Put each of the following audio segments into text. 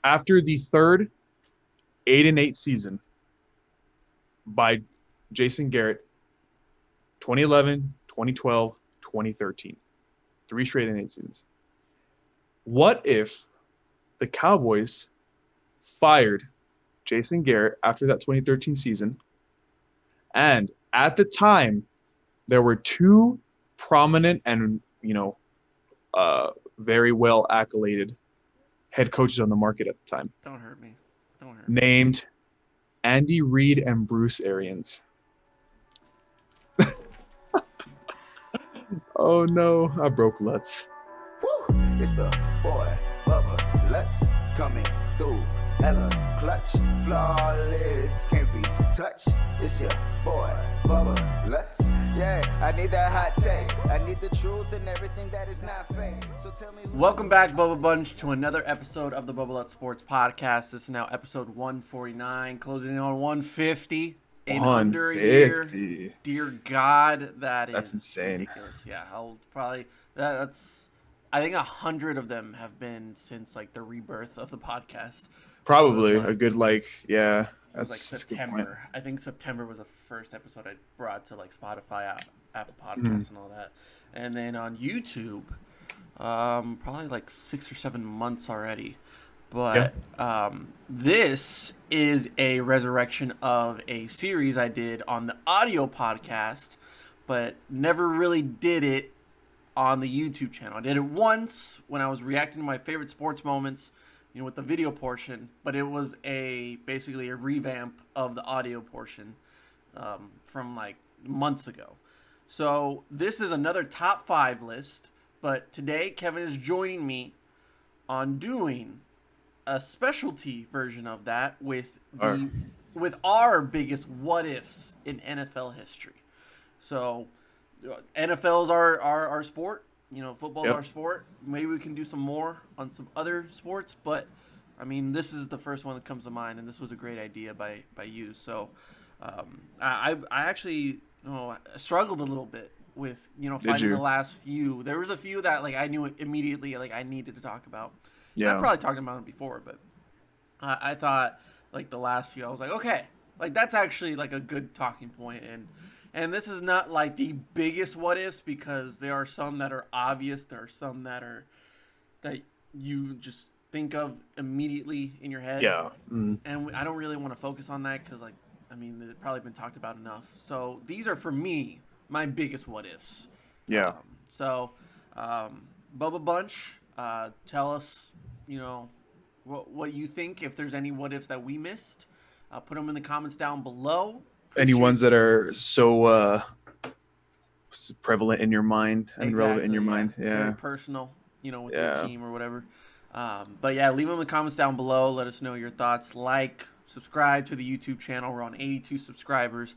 After the third 8-8 season by Jason Garrett, 2011, 2012, 2013, 3 straight 8-8 seasons. What if the Cowboys fired Jason Garrett after that 2013 season, and at the time there were 2 prominent and very well accoladed head coaches on the market at the time, Don't hurt me. named Andy Reid and Bruce Arians. Oh no, I broke Lutz. Woo! It's the boy, Bubba, Lutz coming through. Hella clutch, flawless, can't be touched. It's your boy, Bubba, Lutz. Yeah, I need that hot take. I need the truth and everything that is not fake. So tell me. Welcome back, Bubba Bunch, to another episode of the Bubba Lutz Sports Podcast. This is now episode 149, closing in on 150 in under a year. Dear God, that's insane. Ridiculous. Yeah, I'll probably that's. I think 100 of them have been since like the rebirth of the podcast. Probably So, a good like it was that's like a good point. September. I think September was the first episode I brought to like Spotify, Apple Podcasts, and all that. And then on YouTube, probably like 6 or 7 months already. But this is a resurrection of a series I did on the audio podcast, but never really did it on the YouTube channel. I did it once when I was reacting to my favorite sports moments, with the video portion, but it was basically a revamp of the audio portion from like months ago. So this is another top 5 list, but today Kevin is joining me on doing a specialty version of that with our biggest what ifs in NFL history. So NFL is our sport. Football's our sport. Maybe we can do some more on some other sports, but I mean, this is the first one that comes to mind, and this was a great idea by you. So I actually struggled a little bit with finding the last few. There was a few that like I knew immediately like I needed to talk about. Yeah, I probably talked about them before, but I thought like the last few I was like, okay, like that's actually like a good talking point. And this is not like the biggest what ifs, because there are some that are obvious. There are some that you just think of immediately in your head. Yeah. And I don't really want to focus on that because it's probably been talked about enough. So these are for me my biggest what ifs. Yeah. Bubba Bunch, tell us what you think. If there's any what ifs that we missed, put them in the comments down below. Any ones that are so prevalent in your mind and relevant in your mind. Yeah. Very personal, with your team or whatever. But yeah, leave them in the comments down below. Let us know your thoughts. Like, subscribe to the YouTube channel. We're on 82 subscribers,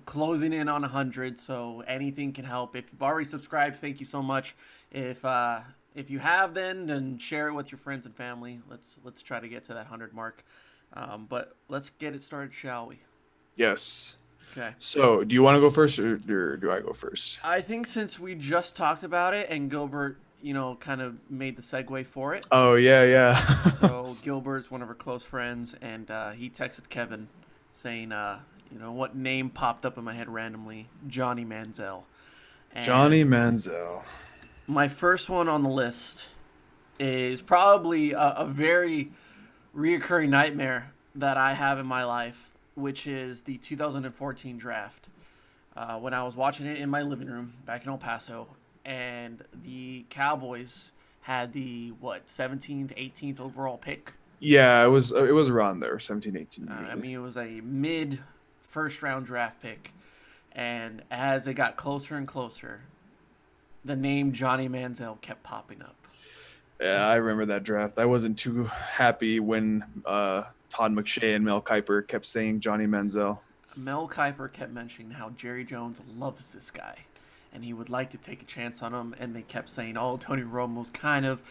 closing in on 100. So anything can help. If you've already subscribed, thank you so much. If you have, then share it with your friends and family. Let's try to get to that 100 mark. But let's get it started, shall we? Yes. Okay. So, do you want to go first, or do I go first? I think since we just talked about it and Gilbert, kind of made the segue for it. Oh, yeah. So, Gilbert's one of our close friends, and he texted Kevin saying, what name popped up in my head randomly? Johnny Manziel. And Johnny Manziel. My first one on the list is probably a very reoccurring nightmare that I have in my life, which is the 2014 draft. When I was watching it in my living room back in El Paso, and the Cowboys had the 17th, 18th overall pick. Yeah, it was around there, 17, 18. It was a mid first round draft pick, and as it got closer and closer, the name Johnny Manziel kept popping up. Yeah, I remember that draft. I wasn't too happy when Todd McShay and Mel Kiper kept saying Johnny Manziel. Mel Kiper kept mentioning how Jerry Jones loves this guy, and he would like to take a chance on him. And they kept saying, Tony Romo's kind of,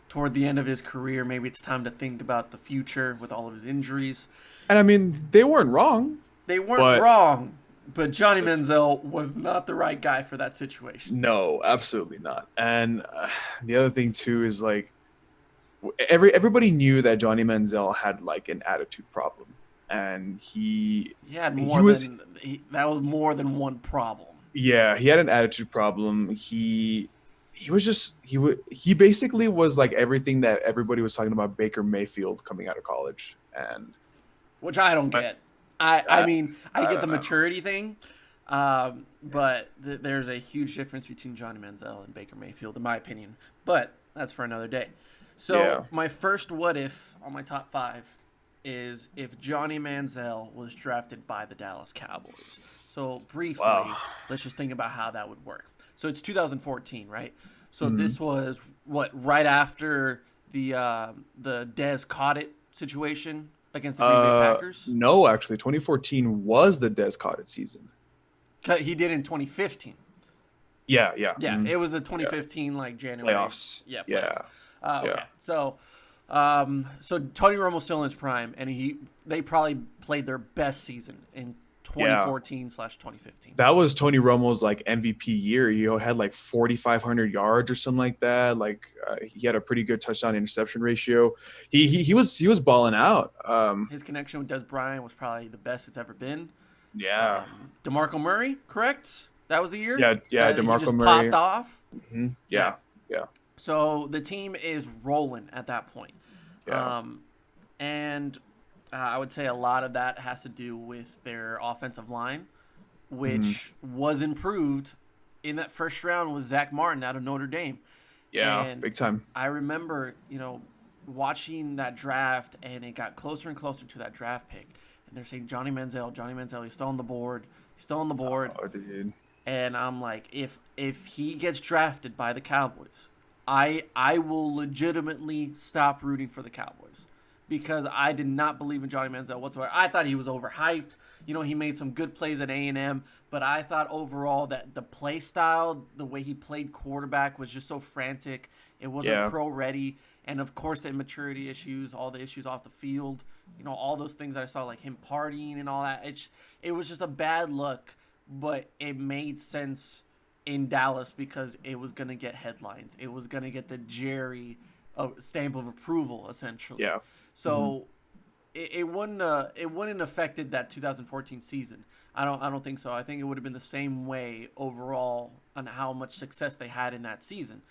toward the end of his career. Maybe it's time to think about the future with all of his injuries. And they weren't wrong. They weren't wrong. But Johnny Manziel was not the right guy for that situation. No, absolutely not. And the other thing, too, is like everybody knew that Johnny Manziel had like an attitude problem, and He had he more was than that was more than one problem. yeah, he had an attitude problem. He was just he basically was like everything that everybody was talking about Baker Mayfield coming out of college, and Which I don't get. I mean, I I get the don't know. maturity thing, but there's a huge difference between Johnny Manziel and Baker Mayfield, in my opinion. But that's for another day. So Yeah. my first what if on my top 5 is if Johnny Manziel was drafted by the Dallas Cowboys. So briefly, Wow. let's just think about how that would work. So it's 2014, right? So Mm-hmm. this was right after the Dez caught it situation against the Green Bay Packers. No, actually, 2014 was the Des Cotted season. He did in 2015. Yeah. Yeah, Mhm. it was the 2015 like January Playoffs. Yeah, Yeah. playoffs. Okay, Yeah. so Tony Romo's still in his prime, and they probably played their best season in 2014/2015. That was Tony Romo's like MVP year. He had like 4,500 yards or something like that. Like he had a pretty good touchdown interception ratio. He was balling out. His connection with Des Bryant was probably the best it's ever been. Yeah. DeMarco Murray, correct? That was the year. Yeah, He DeMarco just Murray. popped off. Mhm. Yeah. So the team is rolling at that point. Yeah. And I would say a lot of that has to do with their offensive line, which was improved in that first round with Zach Martin out of Notre Dame. Yeah. And Big time. I remember, watching that draft, and it got closer and closer to that draft pick. And they're saying Johnny Manziel, he's still on the board. Oh, dude. And I'm like, if he gets drafted by the Cowboys, I will legitimately stop rooting for the Cowboys, because I did not believe in Johnny Manziel whatsoever. I thought he was overhyped. He made some good plays at A&M, but I thought overall that the play style, the way he played quarterback, was just so frantic. It wasn't pro ready, and of course the immaturity issues, all the issues off the field, all those things that I saw, like him partying and all that. It was just a bad look, but it made sense in Dallas because it was going to get headlines. It was going to get the Jerry stamp of approval, essentially. Yeah. So it wouldn't affected that 2014 season. I don't think so. I think it would have been the same way overall on how much success they had in that season.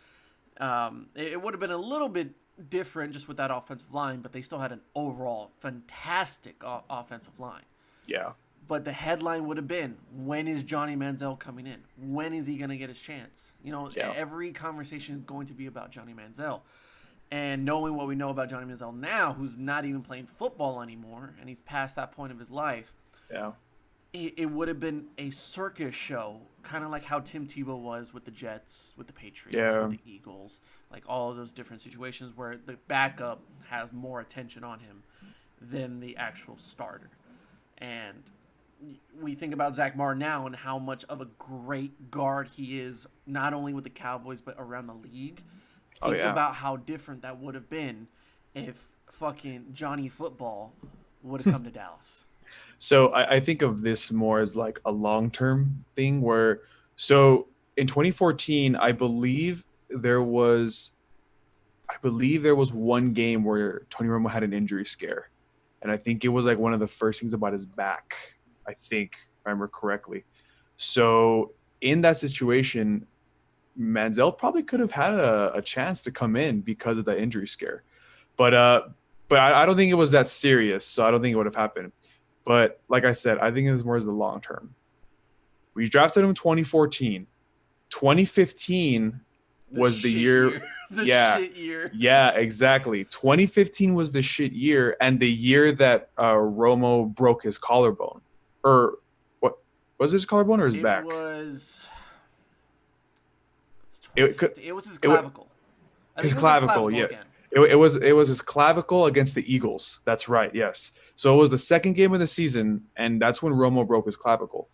It would have been a little bit different just with that offensive line, but they still had an overall fantastic offensive line. Yeah. But the headline would have been, when is Johnny Manziel coming in? When is he going to get his chance? Every conversation is going to be about Johnny Manziel. And knowing what we know about Johnny Manziel now, who's not even playing football anymore, and he's past that point of his life, Yeah. it would have been a circus show, kind of like how Tim Tebow was with the Jets, with the Patriots, with the Eagles, like all of those different situations where the backup has more attention on him than the actual starter. And we think about Zach Martin now and how much of a great guard he is, not only with the Cowboys, but around the league. Think about how different that would have been if fucking Johnny Football would have come to Dallas. So I think of this more as like a long-term thing where, so in 2014, I believe there was one game where Tony Romo had an injury scare. And I think it was like one of the first things about his back, I think, if I remember correctly. So in that situation, Manziel probably could have had a chance to come in because of that injury scare. But I don't think it was that serious, so I don't think it would have happened. But like I said, I think it was more as the long term. We drafted him in 2014. 2015 was the year. Shit year. Yeah, exactly. 2015 was the shit year, and the year that Romo broke his collarbone. Or what was his collarbone or his back? It was his clavicle. His clavicle, yeah. It was his clavicle against the Eagles. That's right, yes. So it was the second game of the season, and that's when Romo broke his clavicle.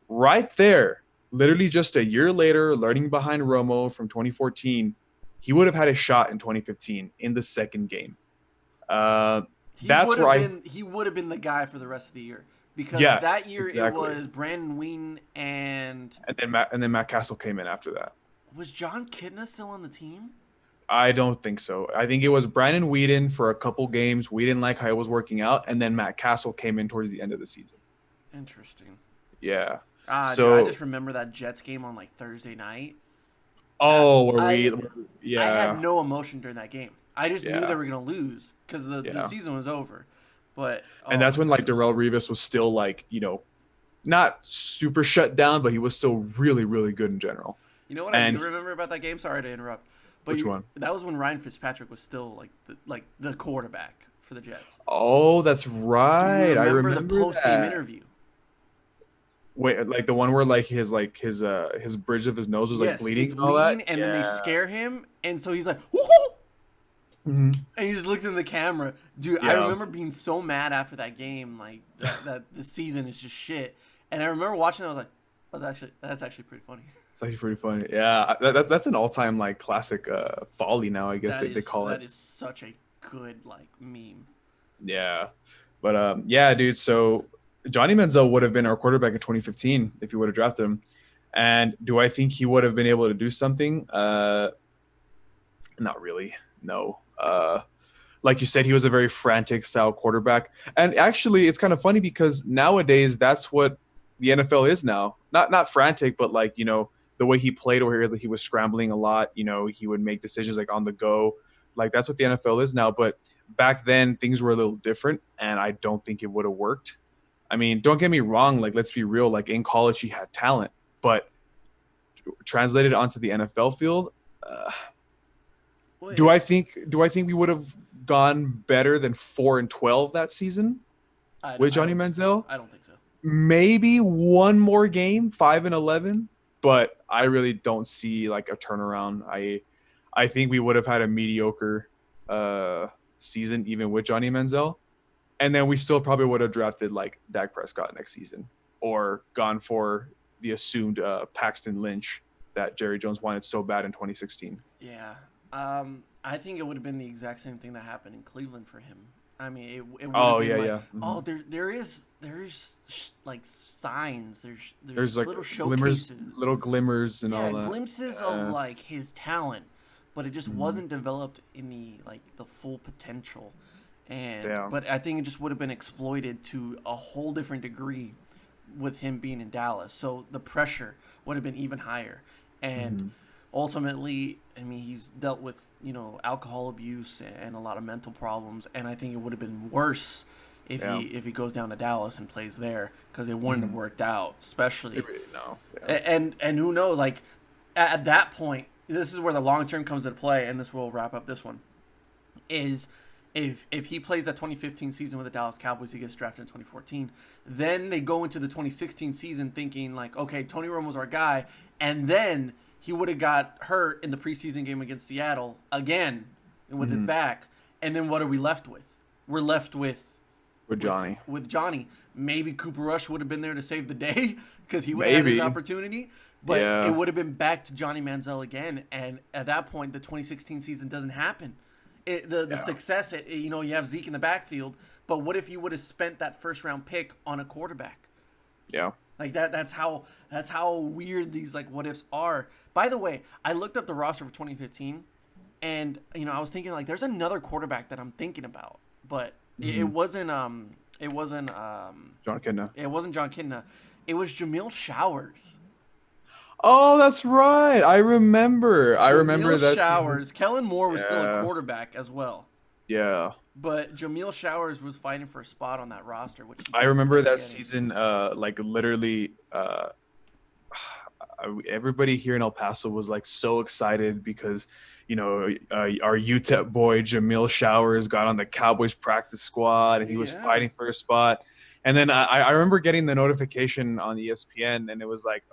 Right there, literally just a year later, learning behind Romo from 2014, he would have had a shot in 2015 in the second game. He would have been the guy for the rest of the year, because that year exactly. It was Brandon Whedon and then Matt Castle came in after that. Was John Kitna still on the team? I don't think so. I think it was Brandon Whedon for a couple games. We didn't like how it was working out, and then Matt Castle came in towards the end of the season. Interesting. Yeah. Dude, I So, just remember that Jets game on like Thursday night. oh, were we? I Yeah. had no emotion during that game. I just knew Yeah. they were gonna lose because the Yeah. season was over. But And oh that's my when like goodness. Darrell Revis was still like, not super shut down, but he was still really, really good in general. You know what I do And remember about that game? Sorry to interrupt, but which one? that was when Ryan Fitzpatrick was still like the quarterback for the Jets. Oh, that's Do you right. I remember the remember post game that. interview? Wait, like the one where like his bridge of his nose was like Yes, bleeding it's and all that. bleeding, and then they Yeah. scare him, and so he's like, "Woo-hoo!" Mhm. And he just looks in the camera. Dude, I Yeah. remember being so mad after that game, like that the season is just shit. And I remember watching it, I was like, oh, that's actually pretty funny. It's actually pretty funny. Yeah, that's an all-time like classic folly now, I guess they call That it. is such a good like meme. Yeah. But yeah, dude, so Johnny Manziel would have been our quarterback in 2015 if you would have drafted him. And do I think he would have been able to do something? Not really. No. Like you said, he was a very frantic style quarterback. And actually, it's kind of funny because nowadays that's what the NFL is now. Not frantic, but like, the way he played over here is like he was scrambling a lot. He would make decisions like on the go. Like that's what the NFL is now. But back then things were a little different, and I don't think it would have worked. I mean, don't get me wrong, like let's be real, like in college he had talent, but translated onto the NFL field, Well, do I think we would have gone better than 4-12 that season with Johnny Manziel? I don't think so. Maybe one more game, 5-11, but I really don't see like a turnaround. I think we would have had a mediocre season even with Johnny Manziel, and then we still probably would have drafted like Dak Prescott next season or gone for the assumed Paxton Lynch that Jerry Jones wanted so bad in 2016. Yeah. I think it would have been the exact same thing that happened in Cleveland for him. I mean, it would Oh, have been yeah, like, yeah. oh, there's like signs. There's like little glimmers, showcases, little glimmers and all that. glimpses Yeah. of like his talent, but it just wasn't developed in the full potential. And Yeah. but I think it just would have been exploited to a whole different degree with him being in Dallas. So the pressure would have been even higher. And ultimately, I mean, he's dealt with, alcohol abuse and a lot of mental problems, and I think it would have been worse if Yeah. he goes down to Dallas and plays there, because it wouldn't have worked out, especially. No. Yeah. And who knows, like at that point, this is where the long term comes into play, and this will wrap up this one. Is if he plays that 2015 season with the Dallas Cowboys, he gets drafted in 2014. Then they go into the 2016 season thinking like, okay, Tony Romo's our guy, and then he would have got hurt in the preseason game against Seattle again with his back, and then what are we left with? We're left with Johnny. With Johnny. Maybe Cooper Rush would have been there to save the day because he would have had his Maybe. opportunity. But Yeah. it would have been back to Johnny Manziel again. And at that point, the 2016 season doesn't happen. The success, you have Zeke in the backfield. But what if you would have spent that first round pick on a quarterback? Yeah. Like that's how weird these like what ifs are. By the way, I looked up the roster for 2015, and I was thinking like there's another quarterback that I'm thinking about, but it wasn't John Kitna. It wasn't John Kitna. It was Jamil Showers. Oh, that's right. I remember Jamil that Showers. Kellen Moore was still a Yeah. quarterback as well, Yeah. but Jamil Showers was fighting for a spot on that roster. Which he I remember ended up that getting. season, like literally, everybody here in El Paso was like so excited because, our UTEP boy Jamil Showers got on the Cowboys practice squad and he was Yeah. fighting for a spot. And then I remember getting the notification on ESPN and it was like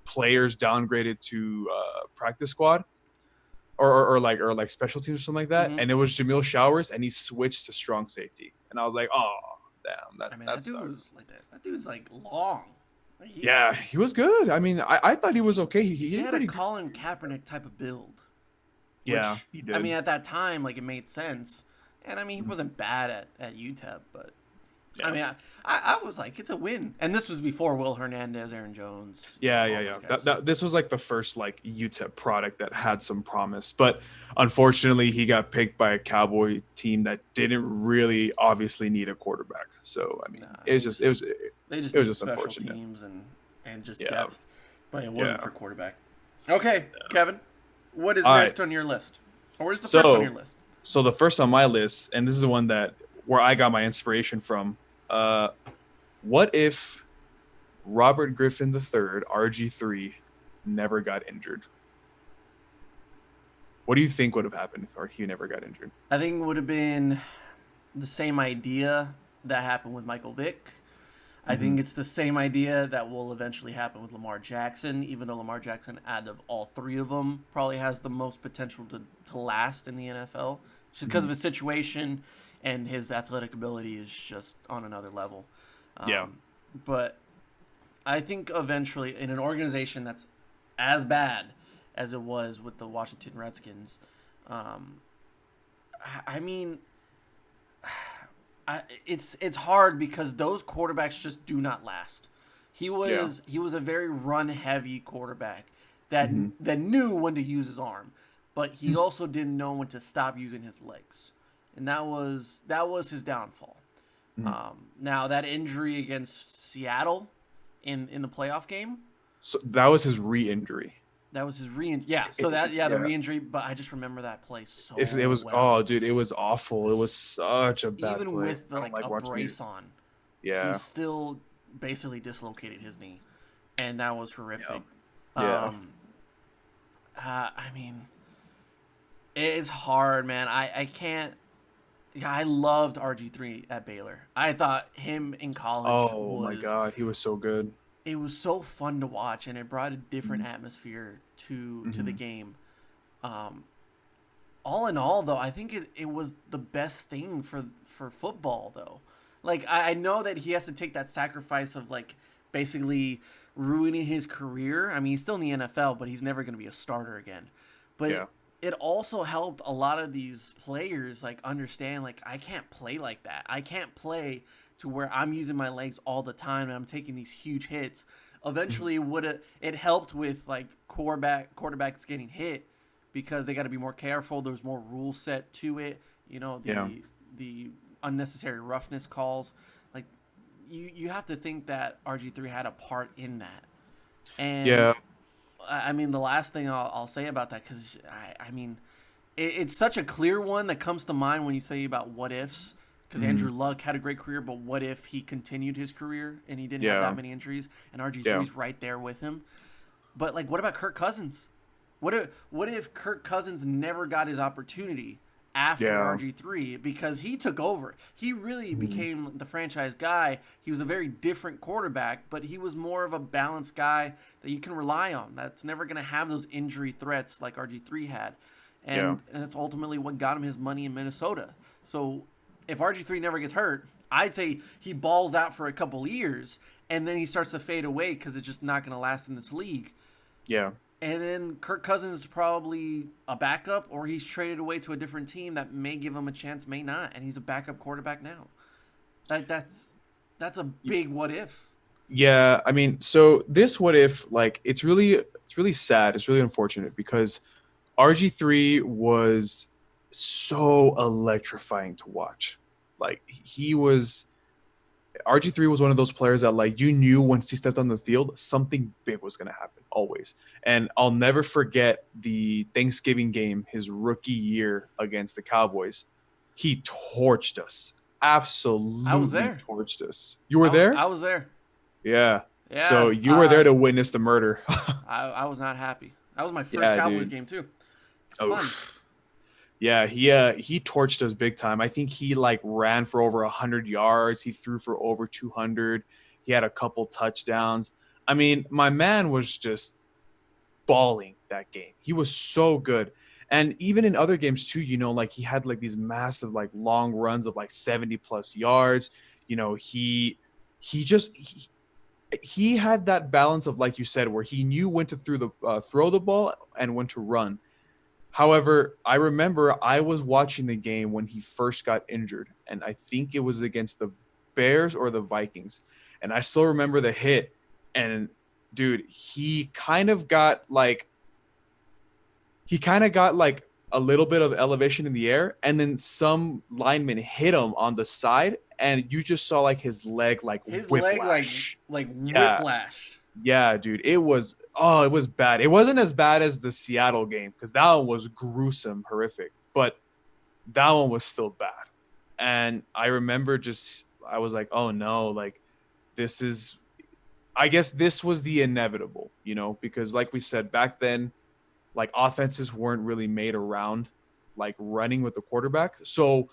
players downgraded to practice squad. Or like special teams or something like that, Mhm. and it was Jamil Showers, and he switched to strong safety, and I was like, oh damn, that That dude sucks. was like that. That dude's like long. Like, Yeah, he was good. I mean, I thought he was okay. he He had pretty a Colin Kaepernick type of build. Yeah, which, he did. I mean, at that time, like it made sense, and I mean, he wasn't bad at UTEP, but I mean, I was like, it's a win, and this was before Will Hernandez, Aaron Jones. Yeah. Those guys. This was like the first like UTEP product that had some promise, but unfortunately, he got picked by a Cowboy team that didn't really obviously need a quarterback. So I mean, it was just they just it was need just special unfortunate. teams and just Yeah. depth, but it wasn't Yeah. for quarterback. Okay, Kevin, what is All next right. on your list? Or where's the So- first on your list? So the first on my list, and this is the one that where I got my inspiration from. What if Robert Griffin III, RG3, never got injured? What do you think would have happened if he never got injured? I think it would have been the same idea that happened with Michael Vick. I think it's the same idea that will eventually happen with Lamar Jackson, even though Lamar Jackson, out of all three of them, probably has the most potential to last in the NFL. Just because of his situation and his athletic ability is just on another level. Yeah. But I think eventually, in an organization that's as bad as it was with the Washington Redskins, I mean, it's hard because those quarterbacks just do not last. He was a very run heavy quarterback that knew when to use his arm, but he also didn't know when to stop using his legs, and that was his downfall. Now that injury against Seattle in the playoff game, So that was his re-injury. that was his re-injury. Yeah, so the re-injury, but I just remember that play so It was well. dude, it was awful. It was such a bad Even play. with I don't a watching brace it. on, Yeah. he still basically dislocated his knee, and that was horrific. Yeah. I mean, it's hard, man. I can't. I loved RG3 at Baylor. I thought him in college Oh my was god, he was so good. it was so fun to watch, and it brought a different atmosphere to the game. All in all, though, I think it was the best thing for football, though. Like, I know that he has to take that sacrifice of, like, basically ruining his career. I mean, he's still in the NFL, but he's never going to be a starter again. But Yeah. it also helped a lot of these players, like, understand, like, I can't play like that. I can't play to where I'm using my legs all the time and I'm taking these huge hits. Eventually, it helped with, like, quarterbacks getting hit because they got to be more careful. There's more rules set to it. You know, the unnecessary roughness calls. Like, you have to think that RG3 had a part in that. And Yeah. I mean, the last thing I'll say about that, because I mean, it's such a clear one that comes to mind when you say about what ifs. Because Andrew Luck had a great career, but what if he continued his career and he didn't have that many injuries, and RG3's right there with him? But, like, what about Kirk Cousins? What if Kirk Cousins never got his opportunity after RG3 because he took over? He really became the franchise guy. He was a very different quarterback, but he was more of a balanced guy that you can rely on. That's never going to have those injury threats like RG3 had. And that's ultimately what got him his money in Minnesota. So if RG3 never gets hurt, I'd say he balls out for a couple years, and then he starts to fade away because it's just not going to last in this league. Yeah. And then Kirk Cousins is probably a backup, or he's traded away to a different team that may give him a chance, may not, and he's a backup quarterback now. That's a big what if. Yeah, I mean, so this what if, like, it's really sad. It's really unfortunate because RG3 was so electrifying to watch. Like, RG3 was one of those players that, like, you knew once he stepped on the field, something big was going to happen, always. And I'll never forget the Thanksgiving game, his rookie year against the Cowboys. He torched us. Absolutely torched us. You were there? I was there. Yeah. Yeah. So you were there to witness the murder. I was not happy. That was my first Cowboys game, too. Fun. Yeah, he torched us big time. I think he, like, ran for over 100 yards. He threw for over 200. He had a couple touchdowns. I mean, my man was just balling that game. He was so good. And even in other games too, you know, like, he had, like, these massive, like, long runs of, like, 70 plus yards. You know, he had that balance of, like you said, where he knew when to throw the ball and when to run. However, I remember I was watching the game when he first got injured, and I think it was against the Bears or the Vikings. And I still remember the hit. And dude, he kind of got like a little bit of elevation in the air, and then some lineman hit him on the side, and you just saw like his leg like His whiplash. leg Yeah. whiplash. Yeah, dude, it was bad. It wasn't as bad as the Seattle game because that one was gruesome, horrific, but that one was still bad. And I remember I was like, oh no, like this is, I guess this was the inevitable, because like we said back then, like offenses weren't really made around like running with the quarterback. So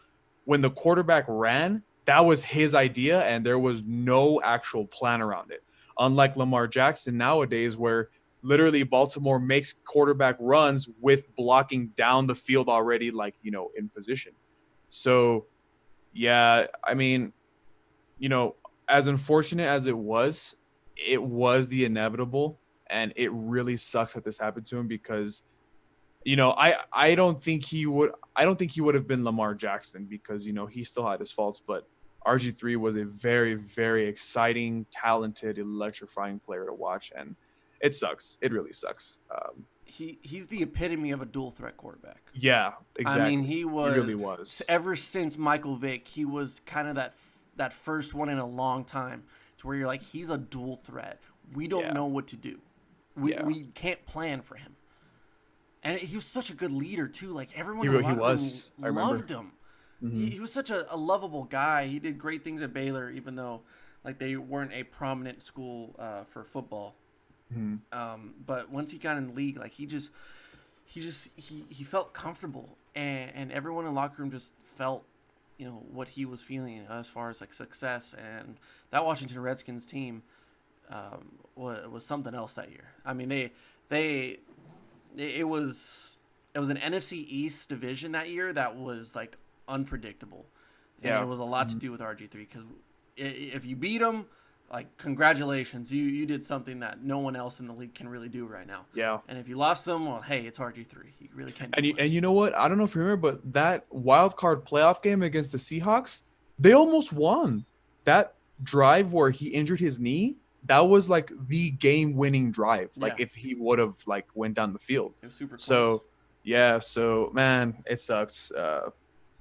when the quarterback ran, that was his idea and there was no actual plan around it. Unlike Lamar Jackson nowadays, where literally Baltimore makes quarterback runs with blocking down the field already, like, in position. So, yeah, I mean, as unfortunate as it was the inevitable. And it really sucks that this happened to him because, I don't think he would have been Lamar Jackson because, he still had his faults, but RG3 was a very, very exciting, talented, electrifying player to watch. And it sucks. It really sucks. He's the epitome of a dual threat quarterback. Yeah, exactly. I mean, he really was. Ever since Michael Vick, he was kind of that first one in a long time to where you're like, he's a dual threat. We don't know what to do. We can't plan for him. And he was such a good leader too. Like everyone loved him. Mm-hmm. He was such a lovable guy. He did great things at Baylor, even though like they weren't a prominent school for football. Mm-hmm. But once he got in the league, like he felt comfortable, and everyone in the locker room just felt, what he was feeling as far as like success. And that Washington Redskins team was something else that year. I mean, it was an NFC East division that year that was like unpredictable. And it was a lot to do with RG3 because if you beat him, like congratulations, you did something that no one else in the league can really do right now. Yeah. And if you lost them, well, hey, it's RG3. He really can't. And you know what? I don't know if you remember, but that wild card playoff game against the Seahawks, they almost won. That drive where he injured his knee, that was like the game-winning drive. Like if he would have like went down the field. It was super close. So yeah, so man, it sucks.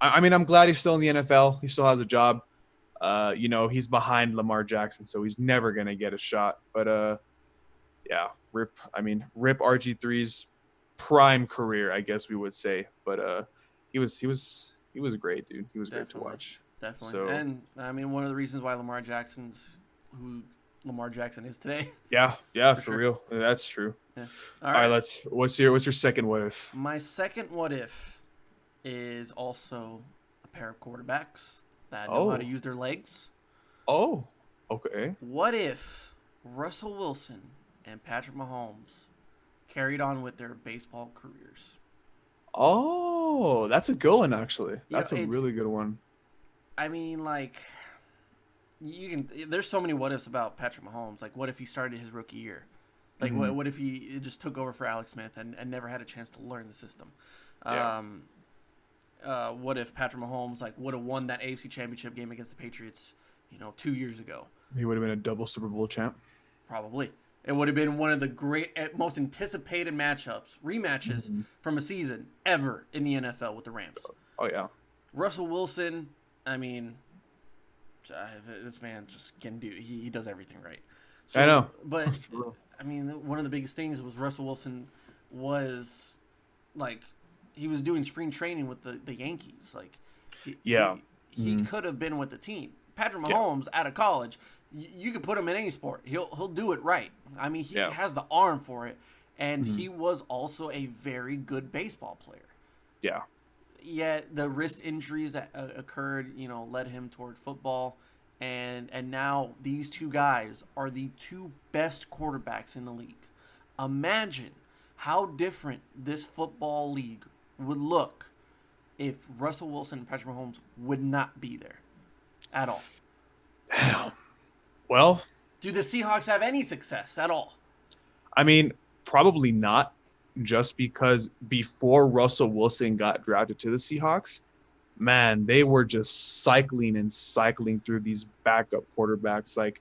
I mean, I'm glad he's still in the NFL. He still has a job. He's behind Lamar Jackson, so he's never gonna get a shot. But yeah, rip RG3's prime career, I guess we would say. But he was great, dude. He was great to watch. Definitely. So, and I mean, one of the reasons why Lamar Jackson's who Lamar Jackson is today. Yeah, for real. That's true. Yeah. All right, what's your second what if? My second what if is also a pair of quarterbacks that know how to use their legs. Oh, okay. What if Russell Wilson and Patrick Mahomes carried on with their baseball careers? Oh, that's a good one, actually. That's a really good one. I mean, like, there's so many what ifs about Patrick Mahomes. Like, what if he started his rookie year? Like, what if he just took over for Alex Smith and never had a chance to learn the system? Yeah. What if Patrick Mahomes would have won that AFC Championship game against the Patriots, 2 years ago? He would have been a double Super Bowl champ. Probably. It would have been one of the most anticipated rematches from a season ever in the NFL with the Rams. Oh yeah. Russell Wilson, I mean, this man just can do. He does everything right. So, I know. But I mean, one of the biggest things was Russell Wilson was he was doing spring training with the Yankees. He could have been with the team. Patrick Mahomes out of college, you could put him in any sport. He'll do it right. I mean, he has the arm for it, and he was also a very good baseball player. Yeah. Yet the wrist injuries that occurred, led him toward football, and now these two guys are the two best quarterbacks in the league. Imagine how different this football league would look if Russell Wilson and Patrick Mahomes would not be there at all. Well, do the Seahawks have any success at all? I mean, probably not, just because before Russell Wilson got drafted to the Seahawks, man, they were just cycling and cycling through these backup quarterbacks. Like,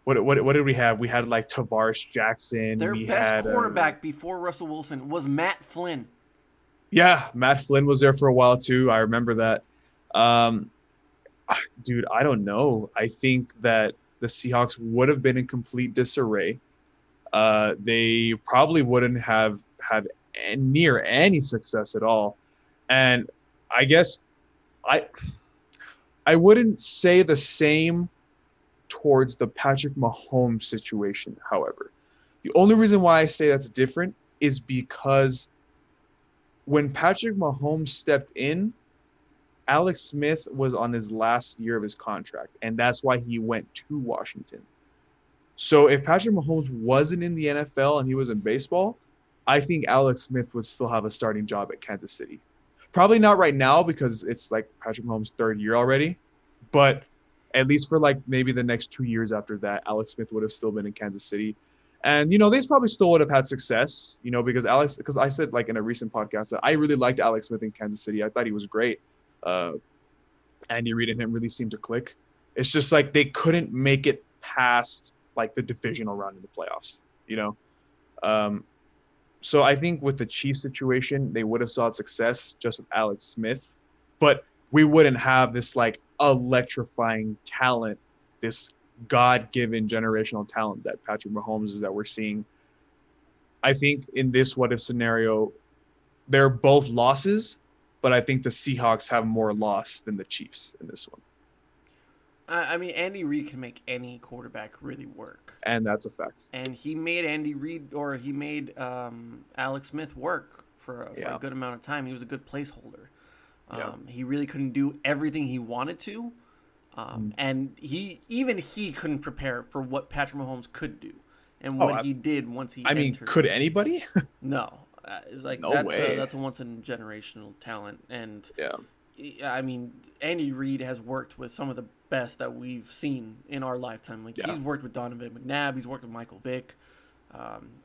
what did we have? We had like Tavares Jackson. Their We best had quarterback before Russell Wilson was Matt Flynn. yeah, Matt Flynn was there for a while too. I remember that. Um, dude, I don't know. I think that the Seahawks would have been in complete disarray. They probably wouldn't have had near any success at all. And I guess I I wouldn't say the same towards the Patrick Mahomes situation, however. The only reason why I say that's different is because when Patrick Mahomes stepped in, Alex Smith was on his last year of his contract, and that's why he went to Washington. So if Patrick Mahomes wasn't in the NFL and he was in baseball, I think Alex Smith would still have a starting job at Kansas City. Probably not right now because it's like Patrick Mahomes' third year already, but at least for like maybe the next 2 years after that, Alex Smith would have still been in Kansas City. And, they probably still would have had success, because I said like in a recent podcast that I really liked Alex Smith in Kansas City. I thought he was great. Uh, Andy Reid and him really seemed to click. It's just like they couldn't make it past like the divisional round in the playoffs, So I think with the Chiefs situation, they would have sought success just with Alex Smith, but we wouldn't have this like electrifying talent, this God-given generational talent that Patrick Mahomes is that we're seeing. I think in this what if scenario, they're both losses, but I think the Seahawks have more loss than the Chiefs in this one. I mean, Andy Reid can make any quarterback really work. And that's a fact. And he made Alex Smith work for a good amount of time. He was a good placeholder. He really couldn't do everything he wanted to. And he couldn't prepare for what Patrick Mahomes could do and what he did once he entered. Could anybody? No. No way. That's a once-in-generational talent. And, yeah. I mean, Andy Reid has worked with some of the best that we've seen in our lifetime. Like, he's worked with Donovan McNabb. He's worked with Michael Vick.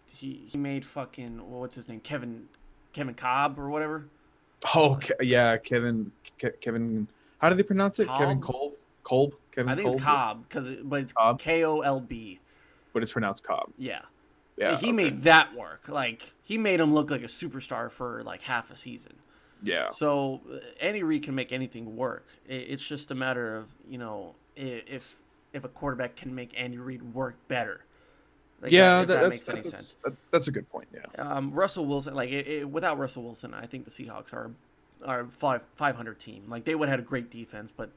He made fucking, what's his name? Kevin Cobb or whatever. Oh, yeah, Kevin. How do they pronounce it? Kolb? Kevin Kolb? Kevin I think Kolb? it's Cobb, but it's Cobb? Kolb. But it's pronounced Cobb. Yeah. Yeah. He made that work. Like, he made him look like a superstar for like half a season. Yeah. So Andy Reid can make anything work. It's just a matter of, if a quarterback can make Andy Reid work better. Like, yeah, if that makes any sense. That's a good point. Yeah. Russell Wilson, without Russell Wilson, I think the Seahawks are a 500 team. Like, they would have had a great defense, but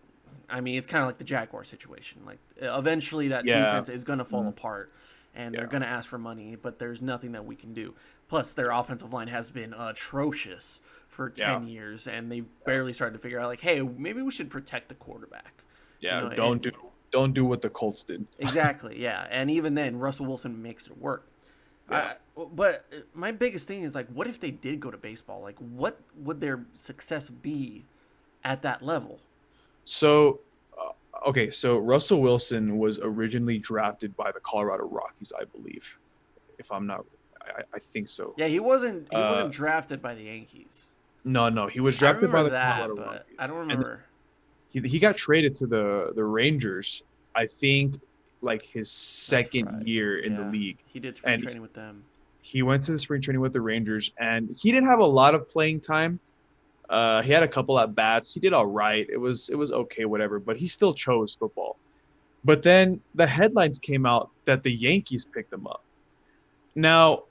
I mean, it's kind of like the Jaguar situation. Like, eventually that defense is going to fall apart. And they're going to ask for money, but there's nothing that we can do. Plus, their offensive line has been atrocious for 10 years, and they've barely started to figure out, like, hey, maybe we should protect the quarterback. Yeah, don't do what the Colts did. Exactly, yeah. And even then, Russell Wilson makes it work. Yeah. But my biggest thing is, like, what if they did go to baseball? Like, what would their success be at that level? So... Okay, so Russell Wilson was originally drafted by the Colorado Rockies, I believe. If I'm not, I think so. Yeah, he wasn't drafted by the Yankees. No, he was drafted by the Colorado Rockies. I don't remember. And he got traded to the Rangers, I think, like his second year in the league. He did spring training with them. He went to the spring training with the Rangers, and he didn't have a lot of playing time. He had a couple at bats. He did all right. It was okay, whatever. But he still chose football. But then the headlines came out that the Yankees picked him up. Now,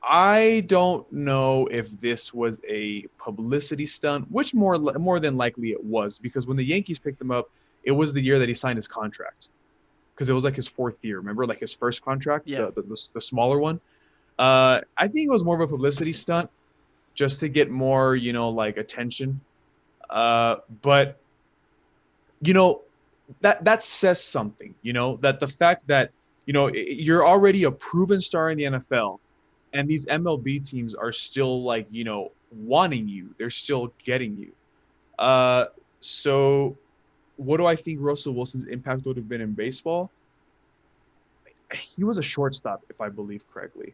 I don't know if this was a publicity stunt, which more than likely it was, because when the Yankees picked him up, it was the year that he signed his contract, because it was like his fourth year. Remember, like his first contract, the smaller one. I think it was more of a publicity stunt, just to get more, like attention. But, that says something, that the fact that, you're already a proven star in the NFL, and these MLB teams are still like, wanting you. They're still getting you. So what do I think Russell Wilson's impact would have been in baseball? He was a shortstop, if I believe correctly.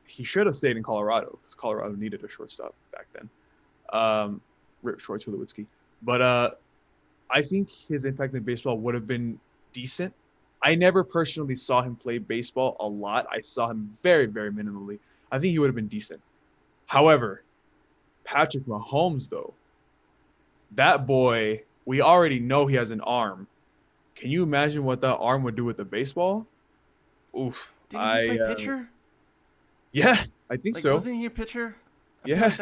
He should have stayed in Colorado, because Colorado needed a shortstop back then. Rip Troy Tulowitzki. But I think his impact in baseball would have been decent. I never personally saw him play baseball a lot. I saw him very, very minimally. I think he would have been decent. However, Patrick Mahomes, though, that boy, we already know he has an arm. Can you imagine what that arm would do with the baseball? Oof. Didn't he play pitcher? Yeah, I think Like, so. wasn't he a pitcher? I feel Yeah. like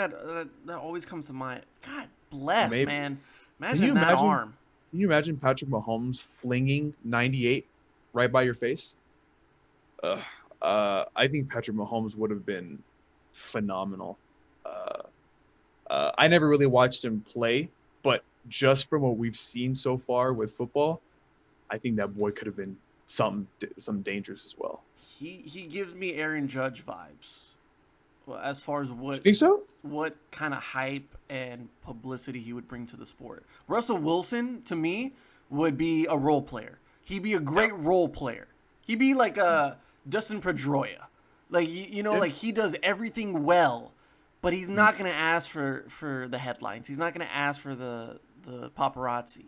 that always comes to mind. God bless, Maybe. man. Can you Imagine that imagine? arm. Can you imagine Patrick Mahomes flinging 98 right by your face? I think Patrick Mahomes would have been phenomenal. I never really watched him play, but just from what we've seen so far with football, I think that boy could have been some dangerous as well. He gives me Aaron Judge vibes. Well, as far as You think so? what kind of hype and publicity he would bring to the sport. Russell Wilson, to me, would be a role player. He'd be a great role player. He'd be like a Dustin Pedroia. Like, like he does everything well, but he's not going to ask for the headlines. He's not going to ask for the paparazzi.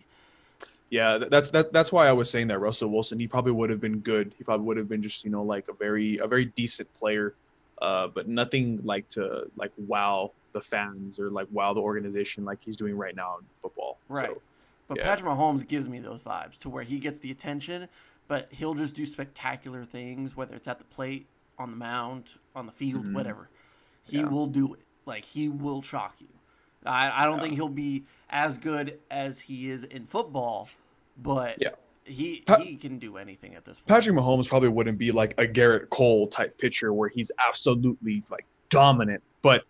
Yeah, that's why I was saying that Russell Wilson, he probably would have been good. He probably would have been just, like a very decent player, but nothing like to like wow the fans or like wow the organization like he's doing right now in football. Right. So, But yeah. Patrick Mahomes gives me those vibes to where he gets the attention, but he'll just do spectacular things, whether it's at the plate, on the mound, on the field, whatever. He will do it. Like, he will shock you. I don't think he'll be as good as he is in football, but he can do anything at this point. Patrick Mahomes probably wouldn't be like a Garrett Cole type pitcher where he's absolutely like dominant, but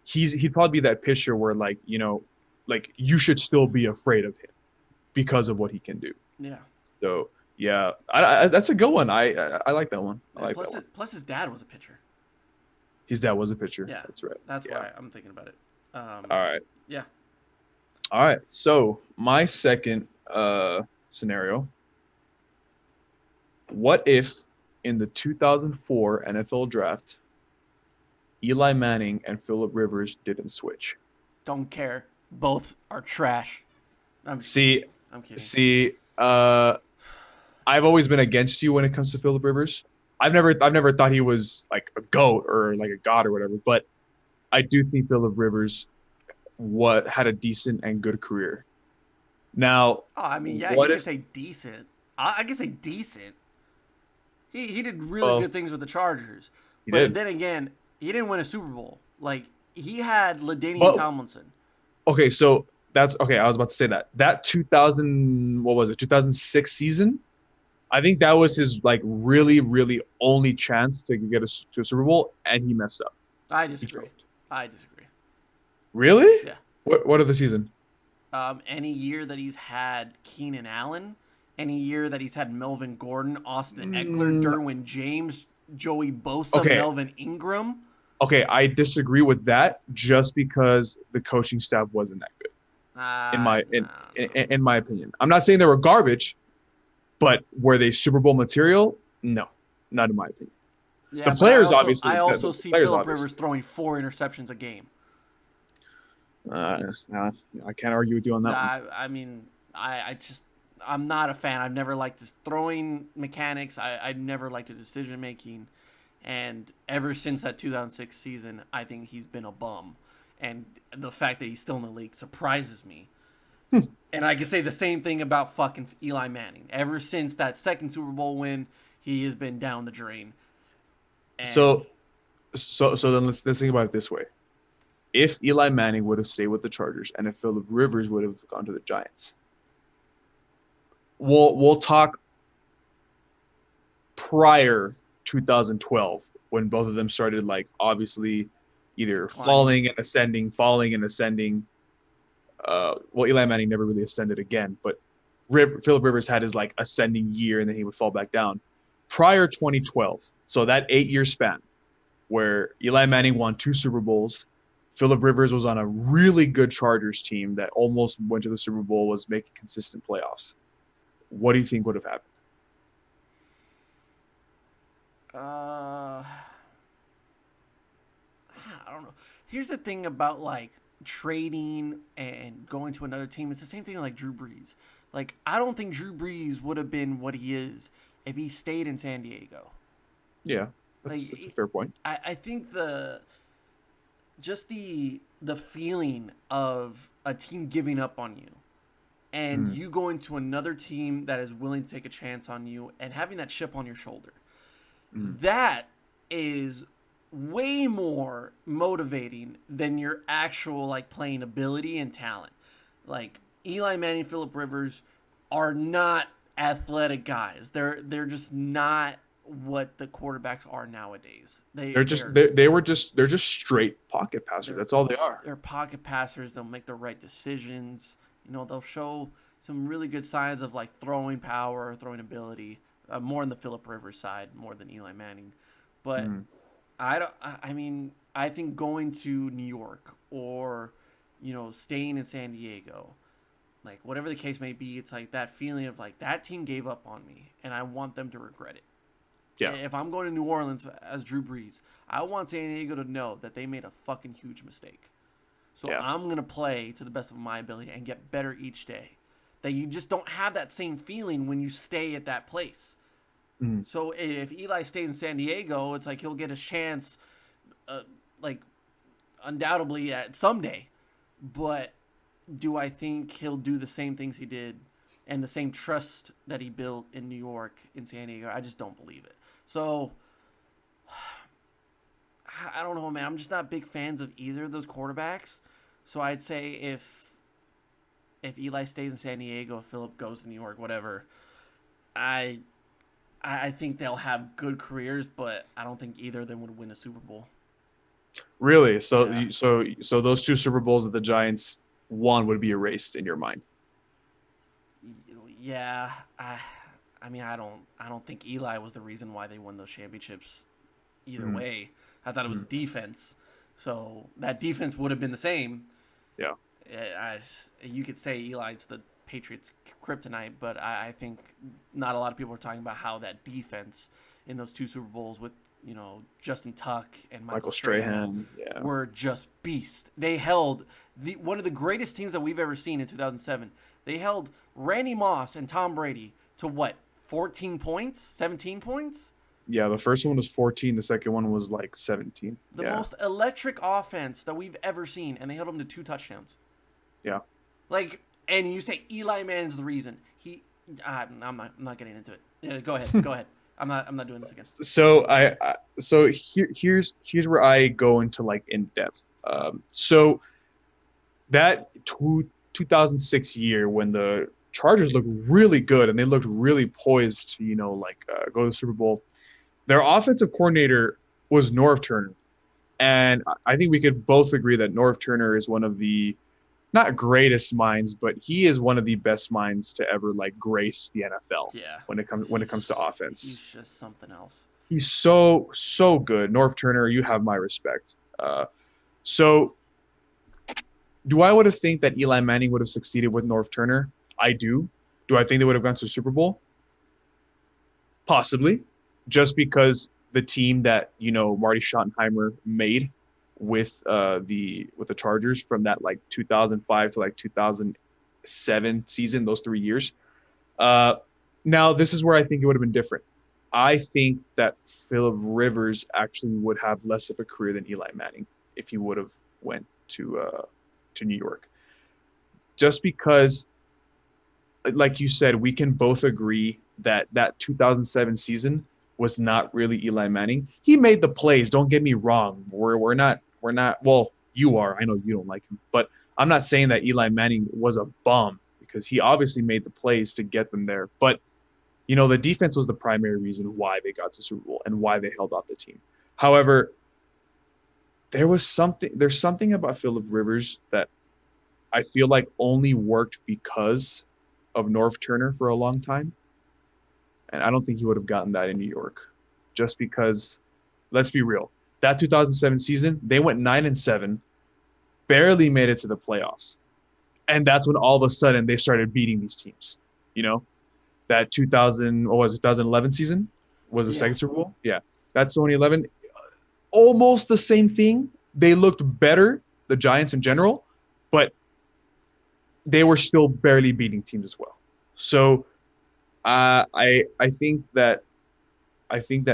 he'd probably be that pitcher where like you should still be afraid of him because of what he can do. Yeah. So yeah, I that's a good one. I like that one. I like that one. Plus his dad was a pitcher. His dad was a pitcher. Yeah, That's right. That's Yeah. why I'm thinking about it. All right. Yeah. All right. So my second scenario. What if in the 2004 NFL draft, Eli Manning and Phillip Rivers didn't switch? Don't care. Both are trash. I'm See, kidding. I've always been against you when it comes to Phillip Rivers. I've never thought he was like a GOAT or like a god or whatever, but I do think Phillip Rivers had a decent and good career. Now, Oh, I mean, yeah, what you if- can say decent. I can say decent. He did really good things with the Chargers. He But did. then again, he didn't win a Super Bowl. Like, he had LaDainian Well- Tomlinson. Okay, so that's okay. I was about to say that 2006 season. I think that was his like really, really only chance to get to a Super Bowl, and he messed up. I He disagree. choked. I disagree. Really? Yeah. What of the season? Any year that he's had Keenan Allen, any year that he's had Melvin Gordon, Austin Eckler, Derwin James, Joey Bosa, Okay. Melvin Ingram. Okay, I disagree with that just because the coaching staff wasn't that good. In my opinion, I'm not saying they were garbage, but were they Super Bowl material? No, not in my opinion. Yeah, the but players I obviously- I also the see players Phillip obviously. Rivers throwing 4 interceptions a game. I can't argue with you on that one. I mean, I'm not a fan. I've never liked his throwing mechanics. I never liked his decision making, and ever since that 2006 season, I think he's been a bum. And the fact that he's still in the league surprises me. And I can say the same thing about fucking Eli Manning. Ever since that second Super Bowl win, he has been down the drain. And So then let's think about it this way: if Eli Manning would have stayed with the Chargers and if Phillip Rivers would have gone to the Giants, we'll talk prior 2012 when both of them started like obviously either falling and ascending. Eli Manning never really ascended again, but Phillip Rivers had his like ascending year and then he would fall back down. Prior 2012, so that 8-year span where Eli Manning won 2 Super Bowls, Phillip Rivers was on a really good Chargers team that almost went to the Super Bowl, was making consistent playoffs. What do you think would have happened? I don't know. Here's the thing about like trading and going to another team. It's the same thing like Drew Brees. Like, I don't think Drew Brees would have been what he is if he stayed in San Diego. Yeah, that's a fair point. I think the feeling of a team giving up on you and you going to another team that is willing to take a chance on you and having that chip on your shoulder, that is way more motivating than your actual like playing ability and talent. Like Eli Manning, Phillip Rivers are not athletic guys. They're just not what the quarterbacks are nowadays. They're just straight pocket passers. That's all they are. They're pocket passers. They'll make the right decisions. You know, they'll show some really good signs of like throwing power or throwing ability. More on the Phillip Rivers side, more than Eli Manning. But I think going to New York or, you know, staying in San Diego, like whatever the case may be, it's like that feeling of like that team gave up on me and I want them to regret it. Yeah. If I'm going to New Orleans as Drew Brees, I want San Diego to know that they made a fucking huge mistake. So I'm going to play to the best of my ability and get better each day. That you just don't have that same feeling when you stay at that place. So if Eli stays in San Diego, it's like he'll get a chance, like undoubtedly at someday. But do I think he'll do the same things he did and the same trust that he built in New York, in San Diego? I just don't believe it. So I don't know, man. I'm just not big fans of either of those quarterbacks. So I'd say if Eli stays in San Diego, if Phillip goes to New York, whatever, I think they'll have good careers, but I don't think either of them would win a Super Bowl. Really? So so those two Super Bowls that the Giants won would be erased in your mind? Yeah, I mean, I don't think Eli was the reason why they won those championships either way. I thought it was the defense. So that defense would have been the same. Yeah. You could say Eli's the Patriots' kryptonite, but I think not a lot of people are talking about how that defense in those two Super Bowls with, you know, Justin Tuck and Michael Strahan were just beasts. They held one of the greatest teams that we've ever seen in 2007. They held Randy Moss and Tom Brady to what, 14 points, 17 points? Yeah, the first one was 14. The second one was like 17. The most electric offense that we've ever seen, and they held them to 2 touchdowns. Yeah. Like, and you say Eli Manning's the reason. I'm not getting into it. Yeah, go ahead. I'm not doing this again. So here's where I go into like in depth. So that 2006 year when the Chargers looked really good and they looked really poised to, you know, like go to the Super Bowl. Their offensive coordinator was Norv Turner. And I think we could both agree that Norv Turner is one of the, not greatest minds, but he is one of the best minds to ever like grace the NFL. Yeah. When it comes to offense. He's just something else. He's so good. Norv Turner, you have my respect. So do I would have think that Eli Manning would have succeeded with Norv Turner? I do. Do I think they would have gone to the Super Bowl? Possibly. Just because the team that, you know, Marty Schottenheimer made with the Chargers from that like 2005 to like 2007 season, those 3 years. Now this is where I think it would have been different. I think that Phillip Rivers actually would have less of a career than Eli Manning if he would have went to New York. Just because, like you said, we can both agree that 2007 season was not really Eli Manning. He made the plays. Don't get me wrong. We're not. Well, you are. I know you don't like him, but I'm not saying that Eli Manning was a bum because he obviously made the plays to get them there. But you know, the defense was the primary reason why they got to Super Bowl and why they held off the team. However, there's something about Phillip Rivers that I feel like only worked because of Norv Turner for a long time. And I don't think he would have gotten that in New York. Just because, let's be real, that 2007 season, they went 9-7, barely made it to the playoffs. And that's when all of a sudden they started beating these teams. You know, that 2011 season was the second Super Bowl? Yeah. That's 2011. Almost the same thing. They looked better, the Giants in general, but they were still barely beating teams as well. So I think that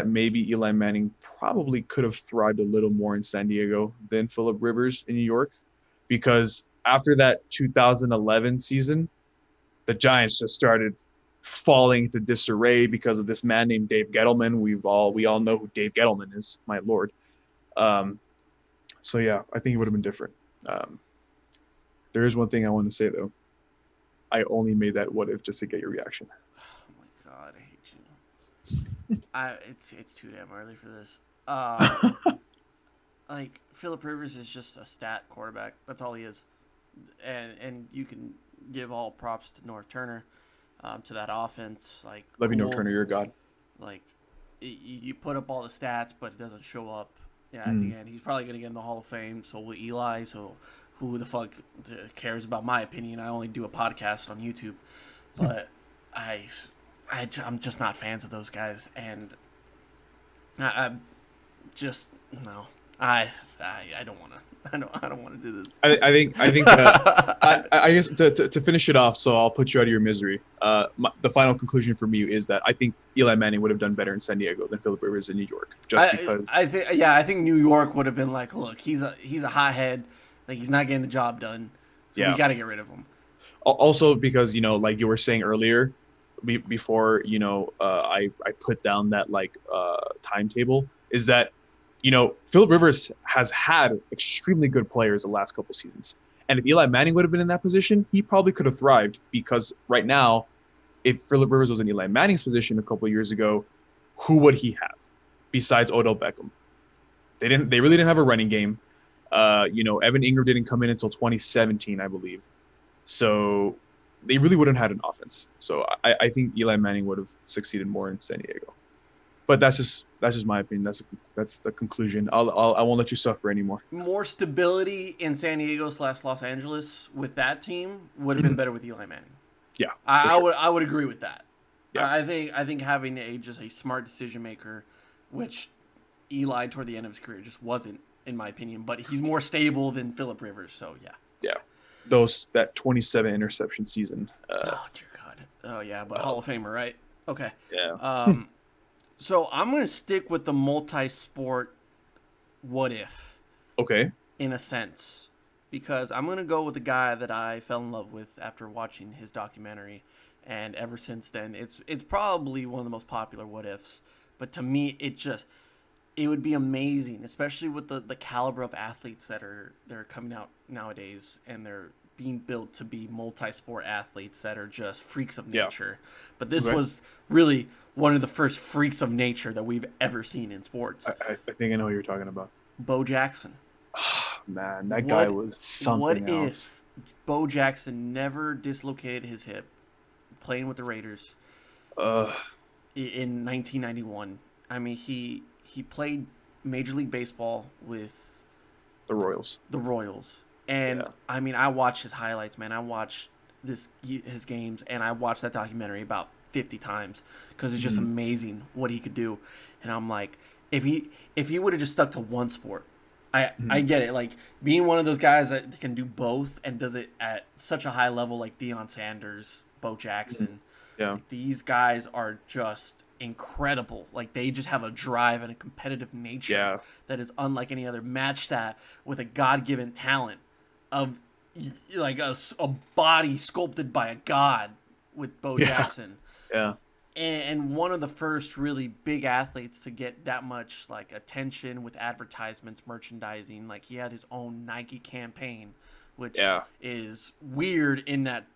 maybe Eli Manning probably could have thrived a little more in San Diego than Phillip Rivers in New York, because after that 2011 season, the Giants just started falling into disarray because of this man named Dave Gettleman. We all know who Dave Gettleman is, my lord. So yeah, I think it would have been different. There is one thing I want to say though. I only made that what if just to get your reaction. Oh my god, I hate you. It's too damn early for this. Like Phillip Rivers is just a stat quarterback. That's all he is, and you can give all props to North Turner, to that offense. Like Love you, North Turner, you're a god. Like you put up all the stats, but it doesn't show up. Yeah, at the end, he's probably gonna get in the Hall of Fame. So will Eli. So who the fuck cares about my opinion? I only do a podcast on YouTube, but I'm just not fans of those guys, and I just no. I don't want to. I don't want to do this. I think that, I guess to finish it off, so I'll put you out of your misery. The final conclusion for me is that I think Eli Manning would have done better in San Diego than Phillip Rivers in New York, because I think New York would have been like, look, he's a hothead, like he's not getting the job done, so we got to get rid of him. Also because like you were saying earlier, before I put down that timetable, is that Phillip Rivers has had extremely good players the last couple seasons. And if Eli Manning would have been in that position, he probably could have thrived, because right now, if Phillip Rivers was in Eli Manning's position a couple years ago, who would he have besides Odell Beckham? They really didn't have a running game. Evan Ingram didn't come in until 2017, I believe. So they really wouldn't have had an offense. So I think Eli Manning would have succeeded more in San Diego. But that's just my opinion. That's the conclusion. I won't let you suffer anymore. More stability in San Diego / Los Angeles with that team would have been better with Eli Manning. Yeah, I would agree with that. Yeah. I think having just a smart decision maker, which Eli toward the end of his career just wasn't, in my opinion. But he's more stable than Phillip Rivers. So yeah. Yeah, that 27 interception season. Oh dear God. Oh yeah, but Hall of Famer, right? Okay. Yeah. So I'm going to stick with the multi-sport what if. Okay. In a sense. Because I'm going to go with the guy that I fell in love with after watching his documentary. And ever since then, it's probably one of the most popular what ifs. But to me, it would be amazing, especially with the caliber of athletes they're coming out nowadays, and they're being built to be multi-sport athletes that are just freaks of nature. Yeah. But this was really one of the first freaks of nature that we've ever seen in sports. I think I know what you're talking about. Bo Jackson. Man, that guy was something else. What if Bo Jackson never dislocated his hip playing with the Raiders in 1991? I mean, he played Major League Baseball with the Royals. And I mean, I watched his highlights, man. I watched his games, and I watched that documentary about 50 times because it's just amazing what he could do. And I'm like, if he would have just stuck to one sport, I get it. Like being one of those guys that can do both and does it at such a high level, like Deion Sanders, Bo Jackson. Yeah, like, these guys are just incredible. Like they just have a drive and a competitive nature that is unlike any other. Match that with a God-given talent of like a body sculpted by a god with Bo Jackson. Yeah. And one of the first really big athletes to get that much like attention with advertisements, merchandising. Like he had his own Nike campaign, which is weird in that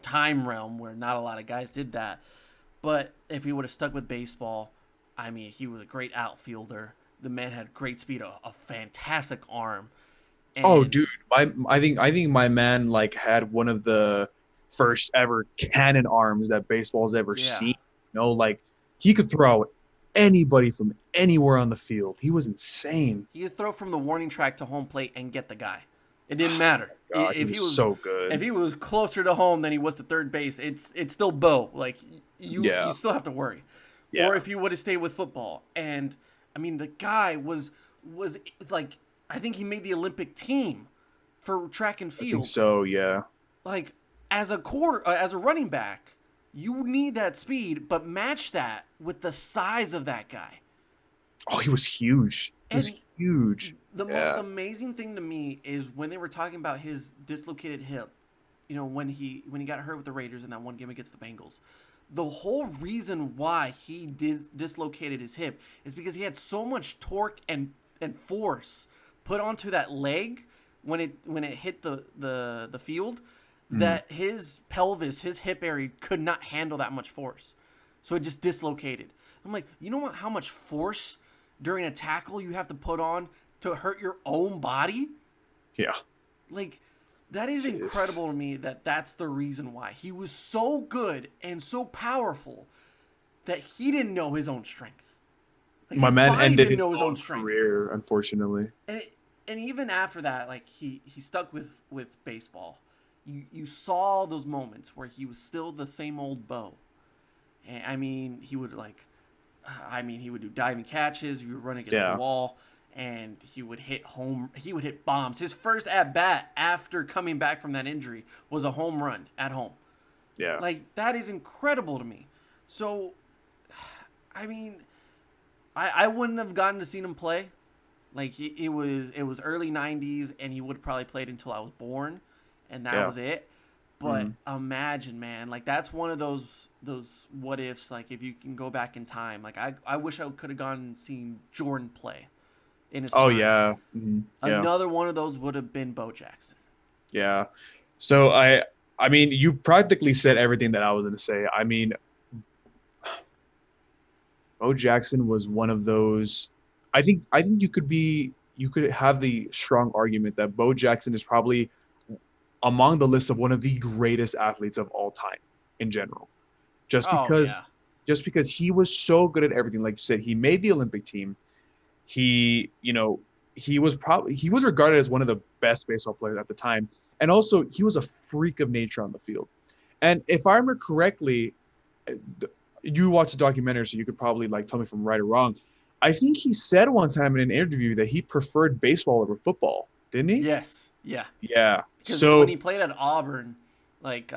time realm where not a lot of guys did that. But if he would have stuck with baseball, I mean, he was a great outfielder. The man had great speed, a fantastic arm. And dude, I think my man like had one of the first ever cannon arms that baseball's ever seen. Like he could throw anybody from anywhere on the field. He was insane. He could throw from the warning track to home plate and get the guy. It didn't matter. God, if he was so good. If he was closer to home than he was to third base, it's still Bo. Like you still have to worry. Yeah. Or if you would have stayed with football. And I mean, the guy was like, I think he made the Olympic team for track and I think field. so. Yeah. Like as a running back, you need that speed, but match that with the size of that guy. Oh, he was huge. He was And huge. the most Yeah. amazing thing to me is when they were talking about his dislocated hip. You know, when he got hurt with the Raiders in that one game against the Bengals. The whole reason why he dislocated his hip is because he had so much torque and force put onto that leg when it hit the field that his pelvis, his hip area could not handle that much force. So it just dislocated. I'm like, you know what? How much force during a tackle you have to put on to hurt your own body? Yeah. Like, that is Jeez. incredible to me that that's the reason why. He was so good and so powerful that he didn't know his own strength. Like, My his man body ended didn't his know his own own strength. career, unfortunately. And even after that, like, he stuck with baseball. You saw those moments where he was still the same old Bo. And, I mean, he would do diving catches, he would run against Yeah. the wall, and he would hit bombs. His first at bat after coming back from that injury was a home run at home. Yeah. Like, that is incredible to me. So, I mean, I wouldn't have gotten to see him play. Like, it was early 90s, and he would have probably played until I was born, and that Yeah. was it. But imagine, man, like, that's one of those what ifs. Like, if you can go back in time, like, I wish I could have gone and seen Jordan play in his Oh prime. yeah. Yeah. Another one of those would have been Bo Jackson. Yeah. So I mean, you practically said everything that I was going to say. I mean, Bo Jackson was one of those. I think you could have the strong argument that Bo Jackson is probably among the list of one of the greatest athletes of all time in general. Just because he was so good at everything. Like you said, he made the Olympic team. He was regarded as one of the best baseball players at the time. And also he was a freak of nature on the field. And if I remember correctly, you watched the documentary, so you could probably like tell me if I'm right or wrong. I think he said one time in an interview that he preferred baseball over football, didn't he? Yes. Yeah. Yeah. Because So when he played at Auburn, like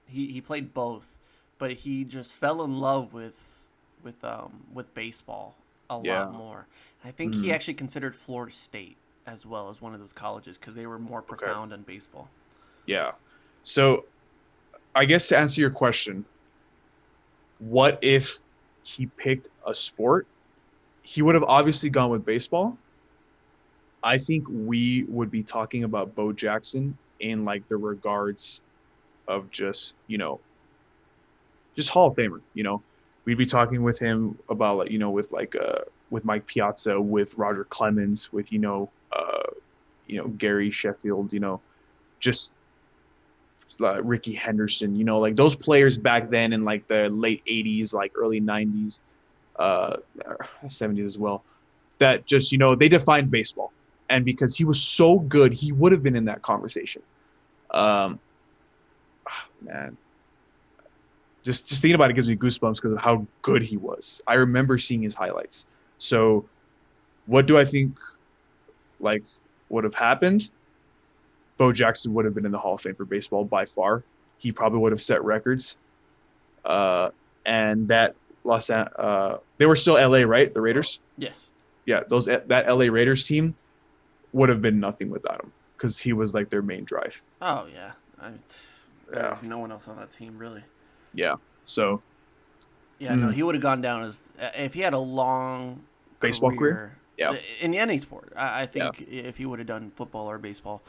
he played both, but he just fell in love with baseball a lot more. I think he actually considered Florida State as well as one of those colleges because they were more profound on baseball. Yeah. So I guess to answer your question, what if he picked a sport? He would have obviously gone with baseball. I think we would be talking about Bo Jackson in like the regards of just Hall of Famer. We'd be talking with him about like with Mike Piazza, with Roger Clemens, with Gary Sheffield, just Ricky Henderson, like those players back then in like the late 80s, like early 90s, 70s as well, that just they defined baseball. And because he was so good, he would have been in that conversation. Man, just thinking about it gives me goosebumps because of how good he was. I remember seeing his highlights. So what do I think like would have happened? Bo Jackson would have been in the Hall of Fame for baseball by far. He probably would have set records. And that they were still LA, right? The Raiders? Yes. Yeah, that LA Raiders team would have been nothing without him because he was like their main drive. Oh yeah. There's no one else on that team really. Yeah. So. Yeah, no, he would have gone down as if he had a long baseball career. Yeah. In any sport, I think if he would have done football or baseball,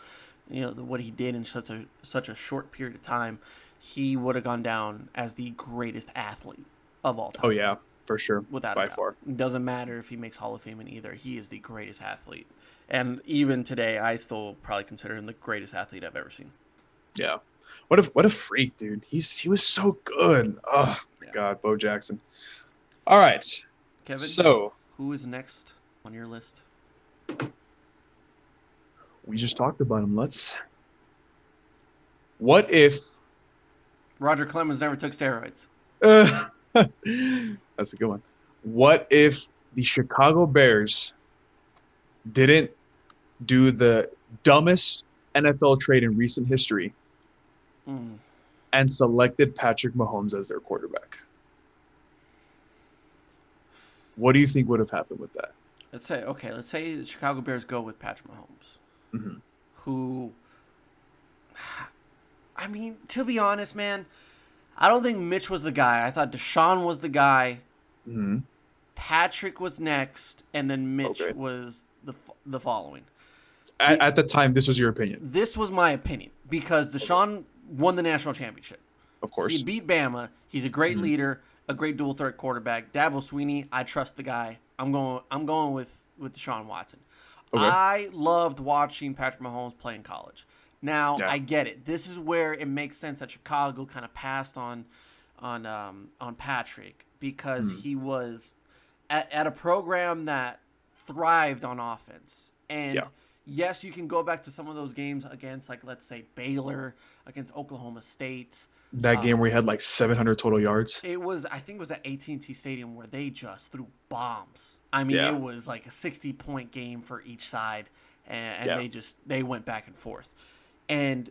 what he did in such a short period of time, he would have gone down as the greatest athlete of all time. Oh yeah, for sure. Without by a doubt. far. It doesn't matter if he makes Hall of Fame in either. He is the greatest athlete. And even today, I still probably consider him the greatest athlete I've ever seen. Yeah. What a freak, dude. He was so good. Oh, my God, Bo Jackson. All right. Kevin, so who is next on your list? We just talked about him. What if Roger Clemens never took steroids? That's a good one. What if the Chicago Bears didn't do the dumbest NFL trade in recent history Mm. and selected Patrick Mahomes as their quarterback? What do you think would have happened with that? Let's say the Chicago Bears go with Patrick Mahomes, Mm-hmm. who, I mean, to be honest, man, I don't think Mitch was the guy. I thought Deshaun was the guy. Mm-hmm. Patrick was next, and then Mitch Okay. was the following. At the time, this was your opinion, This was my opinion because Deshaun won the national championship. of course. He beat Bama. He's a great Mhm. leader, a great dual threat quarterback. Dabo Sweeney, I trust the guy. I'm going with Deshaun Watson. Okay. I loved watching Patrick Mahomes play in college. Now Yeah. I get it. This is where it makes sense that Chicago kind of passed on Patrick because Mhm. he was at a program that thrived on offense. And Yeah. yes, you can go back to some of those games against, like, let's say Baylor, against Oklahoma State. That game where he had like 700 total yards. I think it was at AT&T Stadium where they just threw bombs. I mean, Yeah. it was like a 60-point game for each side, and Yeah. they went back and forth. And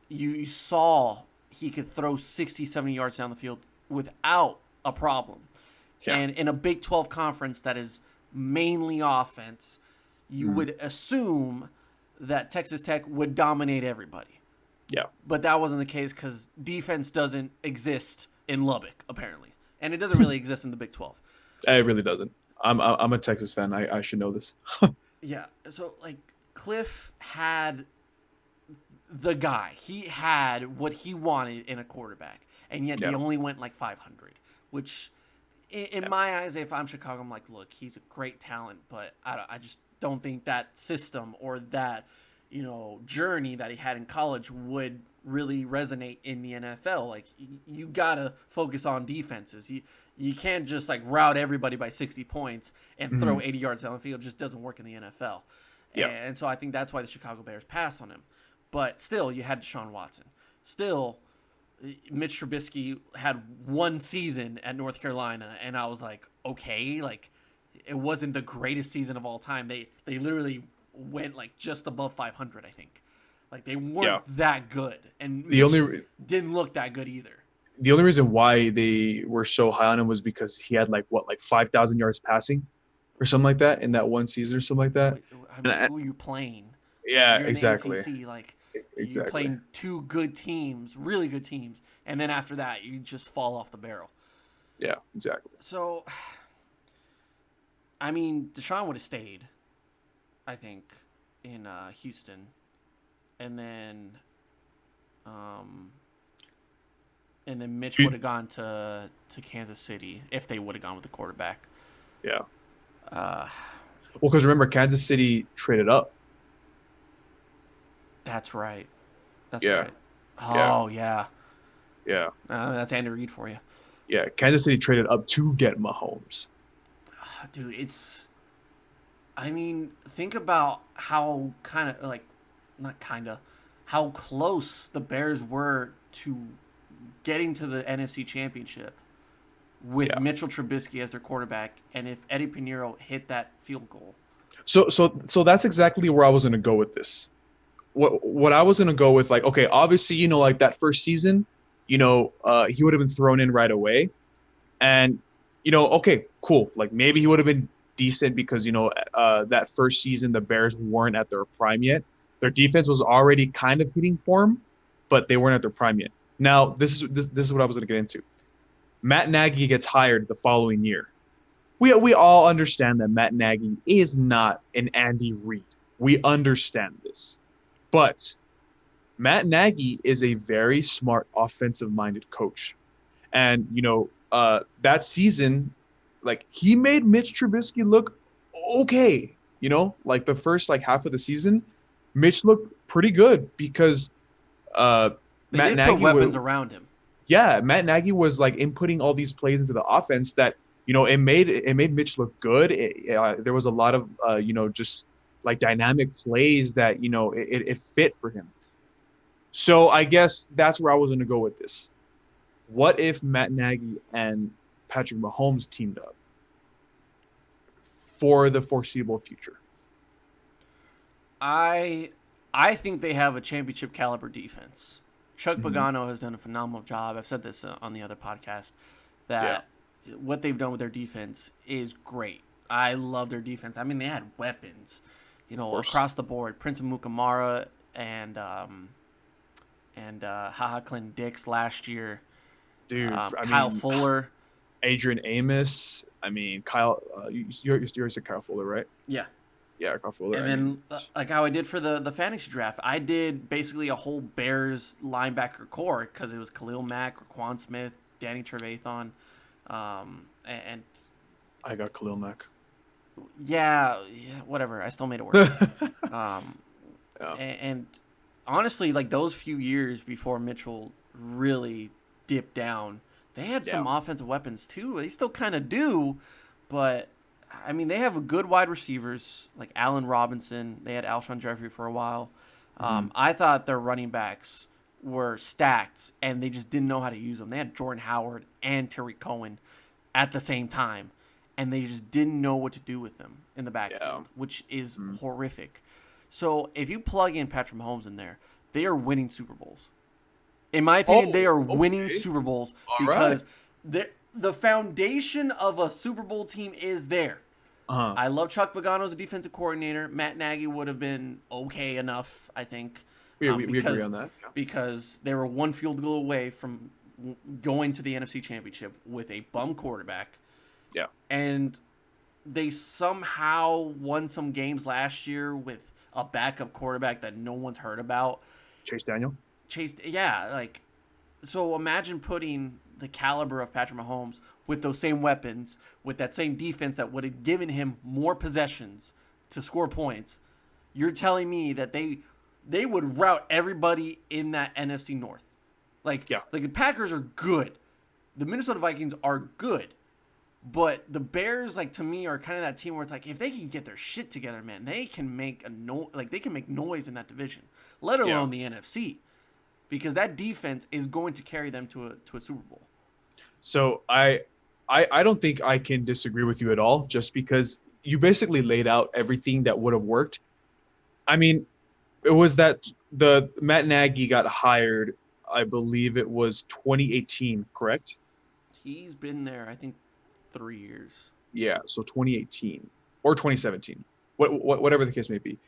you saw he could throw 60, 70 yards down the field without a problem. Yeah. And in a Big 12 conference that is mainly offense, you would assume that Texas Tech would dominate everybody. Yeah. But that wasn't the case because defense doesn't exist in Lubbock, apparently. And it doesn't really exist in the Big 12. It really doesn't. I'm a Texas fan. I should know this. Yeah. So, like, Cliff had the guy. He had what he wanted in a quarterback. And yet Yeah. they only went like 500, which in my eyes, if I'm Chicago, I'm like, look, he's a great talent, but I just don't think that system or that, journey that he had in college would really resonate in the NFL. Like, you gotta focus on defenses. You can't just like route everybody by 60 points and throw 80 yards down the field. It just doesn't work in the NFL. Yeah. And so I think that's why the Chicago Bears passed on him. But still, you had Deshaun Watson. Still, Mitch Trubisky had one season at North Carolina, and I was like, okay, like, it wasn't the greatest season of all time. They literally went like just above 500, I think. Like, they weren't that good, and Mitch didn't look that good either. The only reason why they were so high on him was because he had like 5,000 yards passing, or something like that in that one season or something like that. I mean, who are you playing? Yeah, You're in exactly. The ACC, like, you're Exactly. playing two good teams, really good teams, and then after that, you just fall off the barrel. Yeah, exactly. So, I mean, Deshaun would have stayed, I think, in Houston, and then Mitch would have gone to Kansas City if they would have gone with the quarterback. Yeah. Uh, Well, because remember, Kansas City traded up. that's right. That's Yeah. right. Oh yeah. Yeah. That's Andy Reid for you. Yeah. Kansas City traded up to get Mahomes. Dude, I mean, think about how how close the Bears were to getting to the NFC Championship with Mitchell Trubisky as their quarterback, and if Eddie Pinheiro hit that field goal. So that's exactly where I was going to go with this. What I was going to go with, like, okay, obviously, like that first season, he would have been thrown in right away. And, okay, cool. Like, maybe he would have been decent because, that first season, the Bears weren't at their prime yet. Their defense was already kind of hitting form, but they weren't at their prime yet. Now, this is what I was going to get into. Matt Nagy gets hired the following year. We all understand that Matt Nagy is not an Andy Reid. We understand this. But Matt Nagy is a very smart offensive-minded coach. And, that season, like, he made Mitch Trubisky look okay. Like the first half of the season, Mitch looked pretty good because They Matt did Nagy put weapons around him. Yeah, Matt Nagy was like inputting all these plays into the offense that it made Mitch look good. There was a lot of just like dynamic plays that it fit for him. So I guess that's where I was going to go with this. What if Matt Nagy and Patrick Mahomes teamed up for the foreseeable future? I I think they have a championship caliber defense. Chuck Mhm. Pagano has done a phenomenal job. I've said this on the other podcast that what they've done with their defense is great. I love their defense. I mean, they had weapons, course. across the board. Prince Mukamara and Haha Clinton Dix last year. Dude, Kyle Fuller. Adrian Amos. I mean, Kyle. You said Kyle Fuller, right? Yeah. Yeah, Kyle Fuller. And then, like how I did for the fantasy draft, I did basically a whole Bears linebacker core because it was Khalil Mack, Raquan Smith, Danny Trevathan, and I got Khalil Mack. yeah, whatever. I still made it work. Yeah. And honestly, like those few years before Mitchell really dipped down, they had some offensive weapons too. They still kind of do, but I mean, they have good wide receivers like Allen Robinson. They had Alshon Jeffrey for a while. I thought their running backs were stacked, and they just didn't know how to use them. They had Jordan Howard and Tariq Cohen at the same time, and they just didn't know what to do with them in the backfield, which is horrific. So if you plug in Patrick Mahomes in there, they are winning Super Bowls. In my opinion, they are winning Super Bowls because the foundation of a Super Bowl team is there. I love Chuck Pagano as a defensive coordinator. Matt Nagy would have been okay enough, I think. We agree on that. Yeah. Because they were one field goal away from going to the NFC Championship with a bum quarterback. Yeah. And they somehow won some games last year with a backup quarterback that no one's heard about. Chase Daniel. So imagine putting the caliber of Patrick Mahomes with those same weapons, with that same defense that would have given him more possessions to score points. You're telling me that they would rout everybody in that NFC North. Like the Packers are good. The Minnesota Vikings are good. But the Bears, like, to me, are kind of that team where it's like, if they can get their shit together, man, they can make they can make noise in that division, let alone the NFC, because that defense is going to carry them to a Super Bowl. So I don't think I can disagree with you at all, just because you basically laid out everything that would have worked. I mean, it was that the Matt Nagy got hired, I believe it was 2018, correct? He's been there, I think, 3 years. Yeah, so 2018 or 2017, whatever the case may be.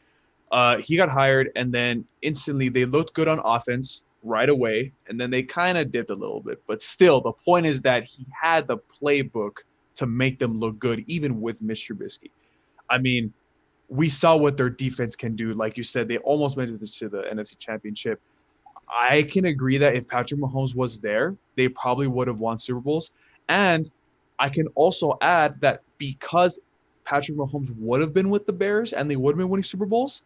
He got hired, and then instantly they looked good on offense right away, and then they kind of dipped a little bit. But still, the point is that he had the playbook to make them look good, even with Mitch Trubisky. I mean, we saw what their defense can do. Like you said, they almost made it to the NFC Championship. I can agree that if Patrick Mahomes was there, they probably would have won Super Bowls. And I can also add that because Patrick Mahomes would have been with the Bears and they would have been winning Super Bowls,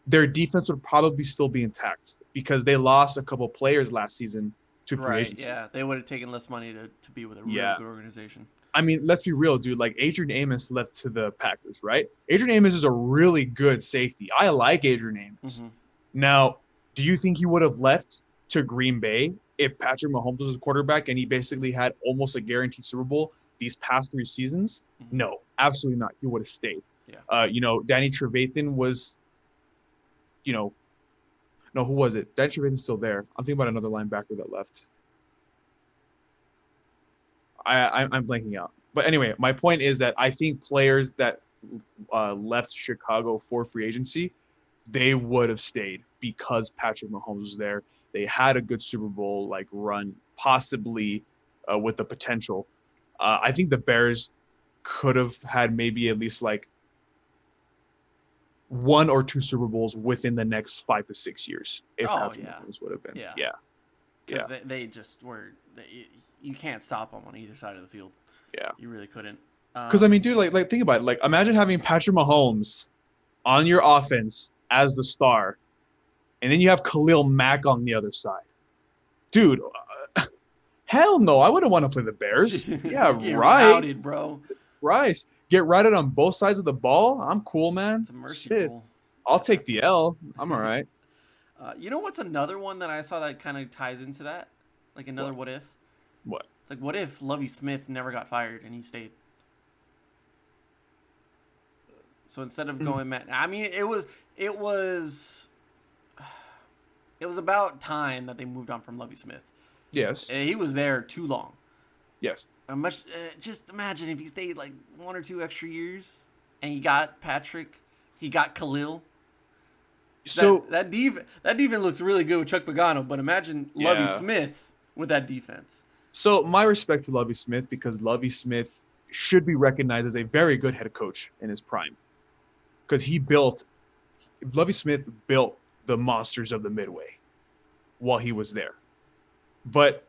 their defense would probably still be intact because they lost a couple players last season to free agency. Yeah, they would have taken less money to be with a really good organization. I mean, let's be real, dude. Like, Adrian Amos left to the Packers, right? Adrian Amos is a really good safety. I like Adrian Amos. Mm-hmm. Now, do you think he would have left to Green Bay if Patrick Mahomes was his quarterback and he basically had almost a guaranteed Super Bowl these past 3 seasons? Mm-hmm. No, absolutely not. He would have stayed. Yeah. Danny Trevathan was, no, who was it? Danny Trevathan's still there. I'm thinking about another linebacker that left. I'm blanking out. But anyway, my point is that I think players that left Chicago for free agency, they would have stayed because Patrick Mahomes was there. They had a good Super Bowl run, possibly with the potential. I think the Bears could have had maybe at least 1 or 2 Super Bowls within the next 5 to 6 years if Patrick Mahomes would have been. Yeah. They just were. You can't stop them on either side of the field. Yeah, you really couldn't. Because I mean, dude, think about it. Imagine having Patrick Mahomes on your offense as the star, and then you have Khalil Mack on the other side. Dude, hell no, I wouldn't want to play the Bears. Yeah, right, routed, bro. Christ, get routed on both sides of the ball. I'm cool, man. It's a mercy rule. I'll take the L. I'm all right. You know what's another one that I saw that kind of ties into that? Like another what if? What? It's like, what if Lovie Smith never got fired and he stayed? So instead of going Matt, I mean, it was it was about time that they moved on from Lovie Smith. Yes. He was there too long. Yes. Just imagine if he stayed like 1 or 2 extra years, and he got Patrick, he got Khalil. So that defense looks really good with Chuck Pagano, but imagine Lovie Yeah. Smith with that defense. So my respect to Lovie Smith, because Lovie Smith should be recognized as a very good head coach in his prime, because Lovie Smith built the monsters of the Midway while he was there. But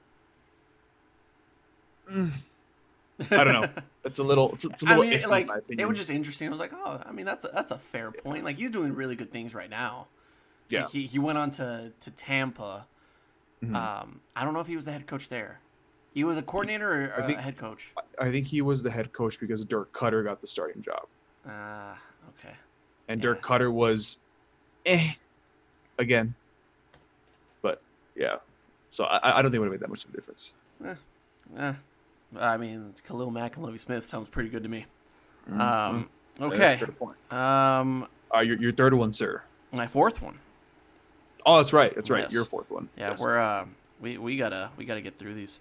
I don't know. It's a little iffy, in my opinion. it was just interesting. I was like, oh, I mean, that's a fair point. Like, he's doing really good things right now. Yeah. Like, he went on to Tampa. Mhm. I don't know if he was the head coach there. He was a coordinator or I think- a head coach. I think he was the head coach because Dirk Cutter got the starting job, Okay. and Yeah. Dirk Cutter was, again. But yeah, so I don't think it would have made that much of a difference. I mean, Khalil Mack and Lovie Smith sounds pretty good to me. Mhm. That's a Okay. fair point. My Your third one, sir. fourth one. Oh, that's right. That's right. Yes. Your fourth one. Yeah, Yes. we're we gotta get through these.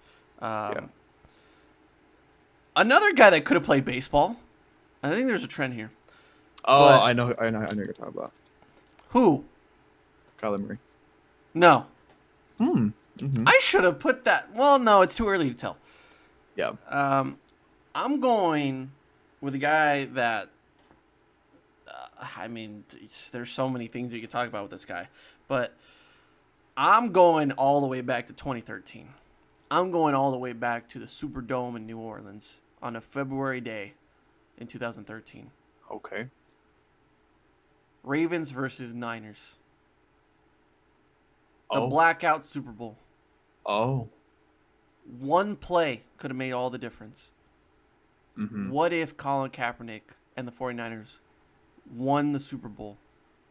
Another guy that could have played baseball. I think there's a trend here. Oh, but- I know you're talking about Who? Kyler Murray. No. Mm-hmm. I should have put that. Well, no, it's too early to tell. Yeah. I'm going with a guy that. I mean, there's so many things you could talk about with this guy, but I'm going all the way back to 2013. I'm going all the way back to the Superdome in New Orleans on a February day in 2013. Okay. Ravens versus Niners. The Oh. blackout Super Bowl. Oh. One play could have made all the difference. Mm-hmm. What if Colin Kaepernick and the 49ers won the Super Bowl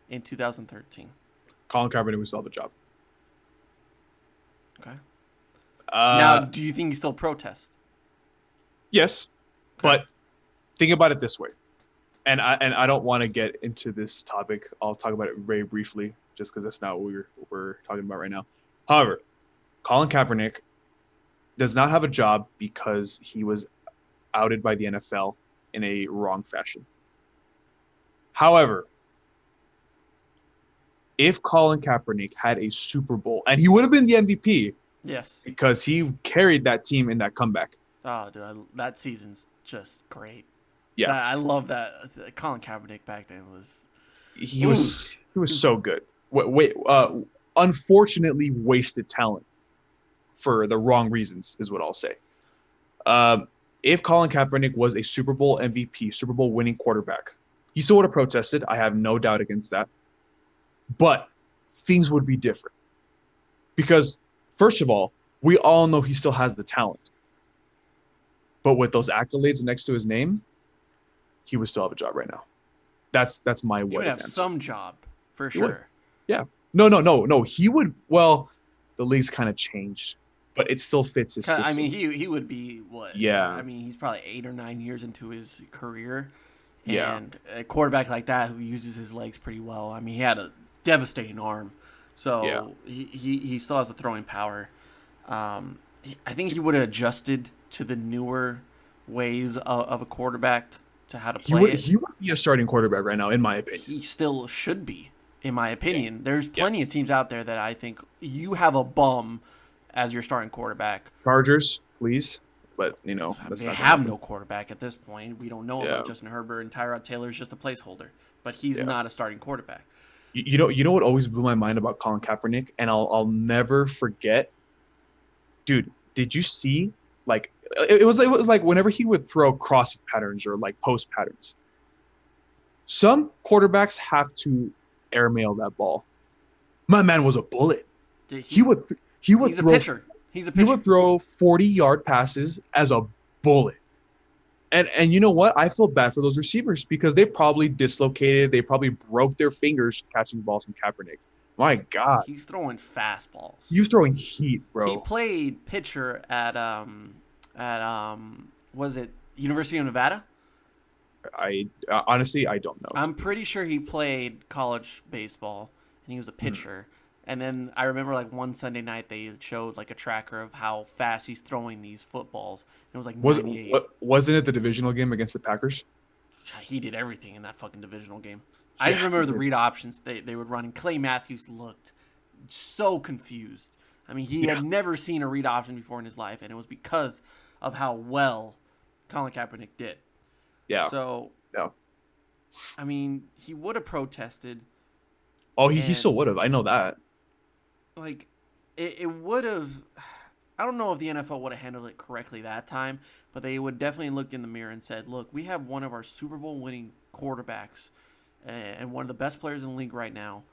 in 2013? Colin Kaepernick would still have a job. Okay. Now, do you think he still protest? Yes, Okay. but think about it this way, and I don't want to get into this topic. I'll talk about it very briefly, just because that's not what we're talking about right now. However, Colin Kaepernick does not have a job because he was outed by the NFL in a wrong fashion. However, if Colin Kaepernick had a Super Bowl, and he would have been the MVP Yes. because he carried that team in that comeback. Oh, dude, that season's just great. Yeah. I love that. Colin Kaepernick back then was. He was so good. Unfortunately, wasted talent for the wrong reasons is what I'll say. If Colin Kaepernick was a Super Bowl MVP, Super Bowl winning quarterback, he still would have protested. I have no doubt against that. But things would be different. Because, first of all, we all know he still has the talent. But with those accolades next to his name, he would still have a job right now. That's my He what would if have answer. some job for He would. sure. No. He would. Well, the league's kind of changed, but it still fits his system. I mean, he would be what? Yeah. I mean, he's probably 8 or 9 years into his career. Yeah. And a quarterback like that who uses his legs pretty well. I mean, he had a devastating arm, so Yeah. he still has the throwing power. I think he would have adjusted to the newer ways of a quarterback to how to he play would it. he would be a starting quarterback right now, in my opinion. He still should be, in my opinion. There's plenty of teams out there that I think you have a bum as your starting quarterback. Chargers, please, but that's They not have gonna no quarterback at this point. We don't know Yeah. about Justin Herbert, and Tyrod Taylor's just a placeholder, but he's Yeah. not a starting quarterback. You know what always blew my mind about Colin Kaepernick, and I'll never forget. Dude, did you see it was like whenever he would throw cross patterns or like post patterns, some quarterbacks have to airmail that ball. My man was a bullet. He would He's throw a pitcher. He's a he pitcher. would throw 40-yard passes as a bullet. And you know what? I feel bad for those receivers because they probably dislocated, they probably broke their fingers catching balls from Kaepernick. My God. He's throwing fastballs. He was throwing heat, bro. He played pitcher at was it University of Nevada? I honestly, I don't know. I'm pretty sure he played college baseball and he was a pitcher. And then I remember like one Sunday night they showed like a tracker of how fast he's throwing these footballs. It was like 98. Wasn't it the divisional game against the Packers? He did everything in that fucking divisional game. I just remember the read options they would run, and Clay Matthews looked so confused. I mean, he had never seen a read option before in his life, and it was because of how well Colin Kaepernick did. Yeah. So, I mean, he would have protested. Oh, he still would have. I know that. Like, it would have. I don't know if the NFL would have handled it correctly that time, but they would definitely looked in the mirror and said, look, we have one of our Super Bowl winning quarterbacks and one of the best players in the league right now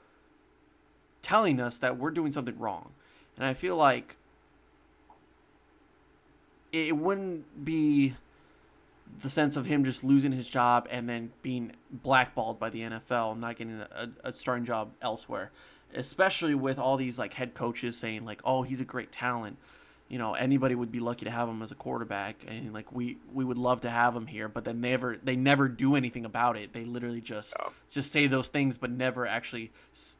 telling us that we're doing something wrong. And I feel like it wouldn't be the sense of him just losing his job and then being blackballed by the NFL and not getting a starting job elsewhere, especially with all these like head coaches saying like, oh, he's a great talent. You know, anybody would be lucky to have him as a quarterback, and like we would love to have him here, but then they never do anything about it. They literally just say those things, but never actually,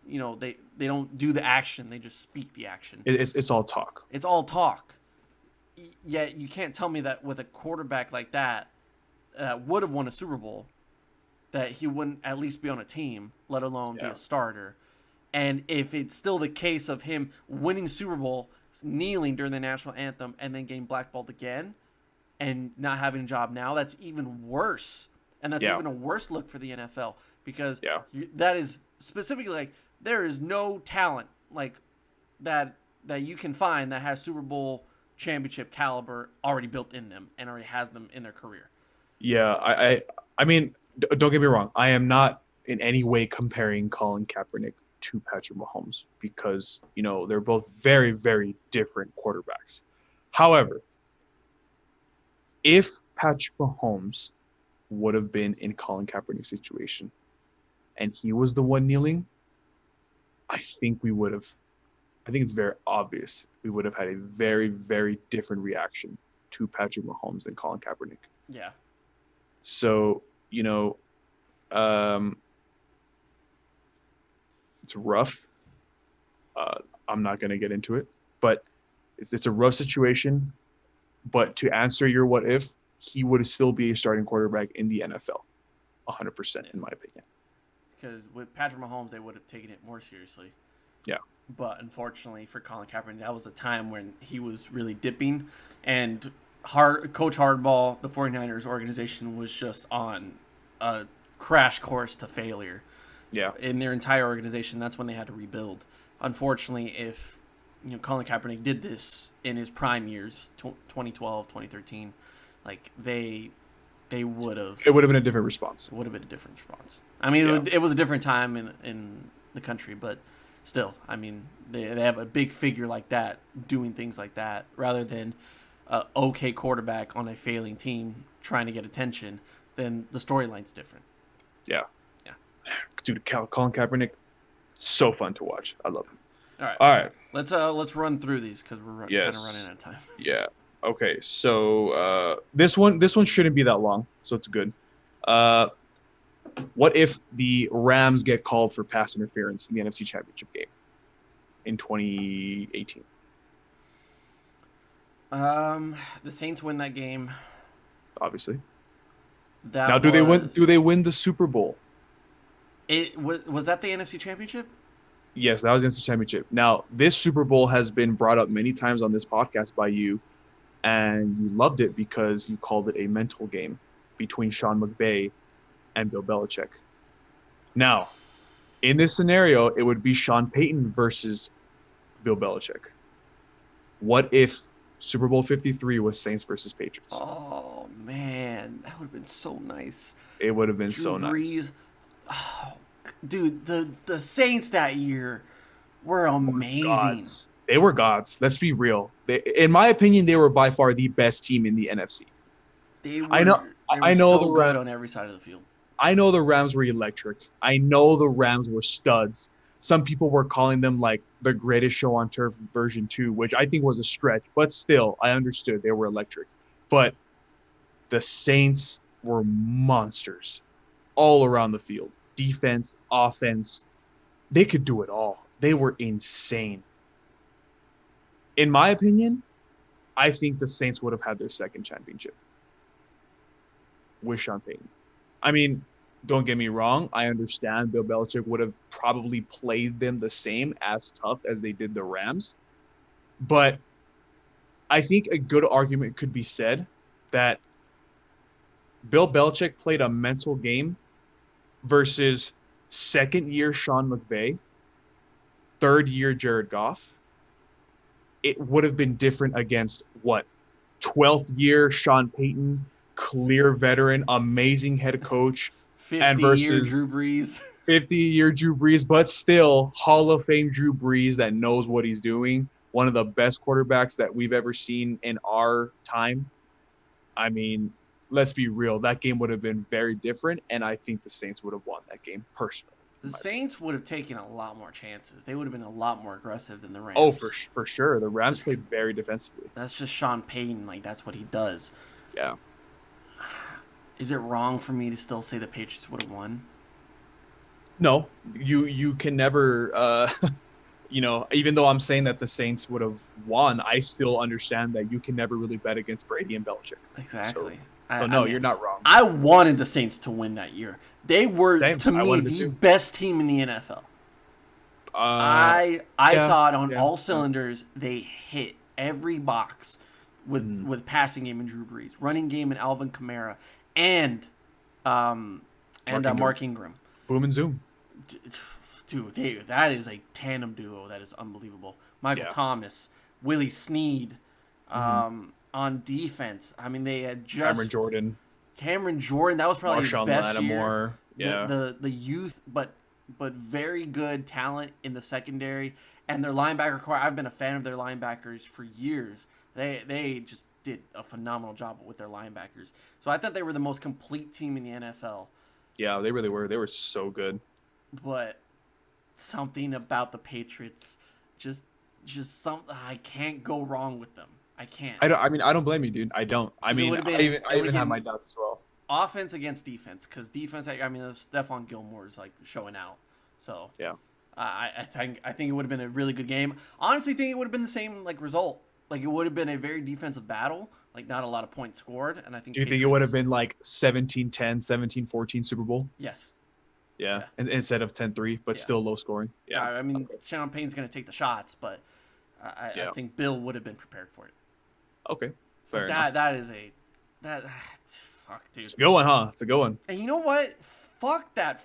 you know, they don't do the action. They just speak the action. It's all talk. It's all talk. Yet you can't tell me that with a quarterback like that would have won a Super Bowl, that he wouldn't at least be on a team, let alone be a starter. And if it's still the case of him winning Super Bowl, kneeling during the national anthem, and then getting blackballed again and not having a job now, that's even worse. And that's even a worse look for the NFL, because that is specifically like there is no talent like that you can find that has Super Bowl championship caliber already built in them and already has them in their career. Yeah, I mean, don't get me wrong. I am not in any way comparing Colin Kaepernick to Patrick Mahomes, because, you know, they're both very, very different quarterbacks. However, if Patrick Mahomes would have been in Colin Kaepernick's situation and he was the one kneeling, I think it's very obvious we would have had a very, very different reaction to Patrick Mahomes than Colin Kaepernick. Yeah. So, you know, it's rough. I'm not going to get into it, but it's a rough situation. But to answer your what if, he would still be a starting quarterback in the NFL, 100% in my opinion. Because with Patrick Mahomes, they would have taken it more seriously. Yeah. But unfortunately for Colin Kaepernick, that was a time when he was really dipping, and Coach Hardball, the 49ers organization, was just on a crash course to failure. Yeah. In their entire organization, that's when they had to rebuild. Unfortunately, if Colin Kaepernick did this in his prime years, 2012, 2013, like they would have. It would have been a different response. It would have been a different response. I mean, it was a different time in the country, but still, I mean, they have a big figure like that doing things like that rather than an okay quarterback on a failing team trying to get attention. Then the storyline's different. Yeah. Dude, Colin Kaepernick, so fun to watch. I love him. All right. Let's run through these because we're kind of running out of time. Yeah. Okay. So this one shouldn't be that long, so it's good. What if the Rams get called for pass interference in the NFC Championship game in 2018? The Saints win that game. Obviously. Do they win? Do they win the Super Bowl? Was that the NFC Championship? Yes, that was the NFC Championship. Now, this Super Bowl has been brought up many times on this podcast by you, and you loved it because you called it a mental game between Sean McVay and Bill Belichick. Now, in this scenario, it would be Sean Payton versus Bill Belichick. What if Super Bowl 53 was Saints versus Patriots? Oh, man. That would have been so nice. It would have been so nice. Oh, dude, the Saints that year were amazing. They were gods. Let's be real. In my opinion, they were by far the best team in the NFC. I know so the good on every side of the field. I know the Rams were electric. I know the Rams were studs. Some people were calling them like the greatest show on turf version 2, which I think was a stretch, but still, I understood they were electric. But the Saints were monsters all around the field. Defense, offense, they could do it all. they were insane. In my opinion, I think the Saints would have had their second championship with Sean Payton. I mean, don't get me wrong. I understand Bill Belichick would have probably played them the same, as tough as they did the Rams. But I think a good argument could be said that Bill Belichick played a mental game versus second year Sean McVay, third year Jared Goff. It would have been different against what? 12th year Sean Payton, clear veteran, amazing head coach, 50-year versus Drew Brees. 50-year Drew Brees, but still Hall of Fame Drew Brees that knows what he's doing. One of the best quarterbacks that we've ever seen in our time. I mean, let's be real. That game would have been very different, and I think the Saints would have won that game personally. The Saints would have taken a lot more chances. They would have been a lot more aggressive than the Rams. Oh, for sure. The Rams played very defensively. That's just Sean Payton. Like, that's what he does. Yeah. Is it wrong for me to still say the Patriots would have won? No, you can never, even though I'm saying that the Saints would have won, I still understand that you can never really bet against Brady and Belichick. Exactly. So no, you're not wrong. I wanted the Saints to win that year. They were, to me, the best team in the NFL. I thought on all cylinders they hit every box with passing game and Drew Brees, running game and Alvin Kamara, and Mark Ingram. Boom and zoom. Dude, that is a tandem duo that is unbelievable. Michael Thomas, Willie Snead, on defense. I mean, they had just Cameron Jordan. That was probably his best Lattimore. year. Yeah. The youth, but very good talent in the secondary, and their linebacker core. I've been a fan of their linebackers for years. They just did a phenomenal job with their linebackers. So I thought they were the most complete team in the NFL. Yeah, they really were. They were so good. But something about the Patriots, just something, I can't go wrong with them. I can't. I don't blame you, dude. I don't. I mean, I even have my doubts as well. Offense against defense, because defense, I mean, Stephon Gilmore's like showing out. So yeah, I think it would have been a really good game. Honestly, think it would have been the same like result. Like, it would have been a very defensive battle. Like, not a lot of points scored, and I think. Do you think it would have been like 17-10, 17-14 Super Bowl? Yes. Yeah. Instead of 10-3, but still low scoring. Yeah. I mean, Sean Payton's going to take the shots, but I think Bill would have been prepared for it. Okay. Fair enough. Fuck, dude. It's a good one, huh? It's a good one. And you know what? Fuck that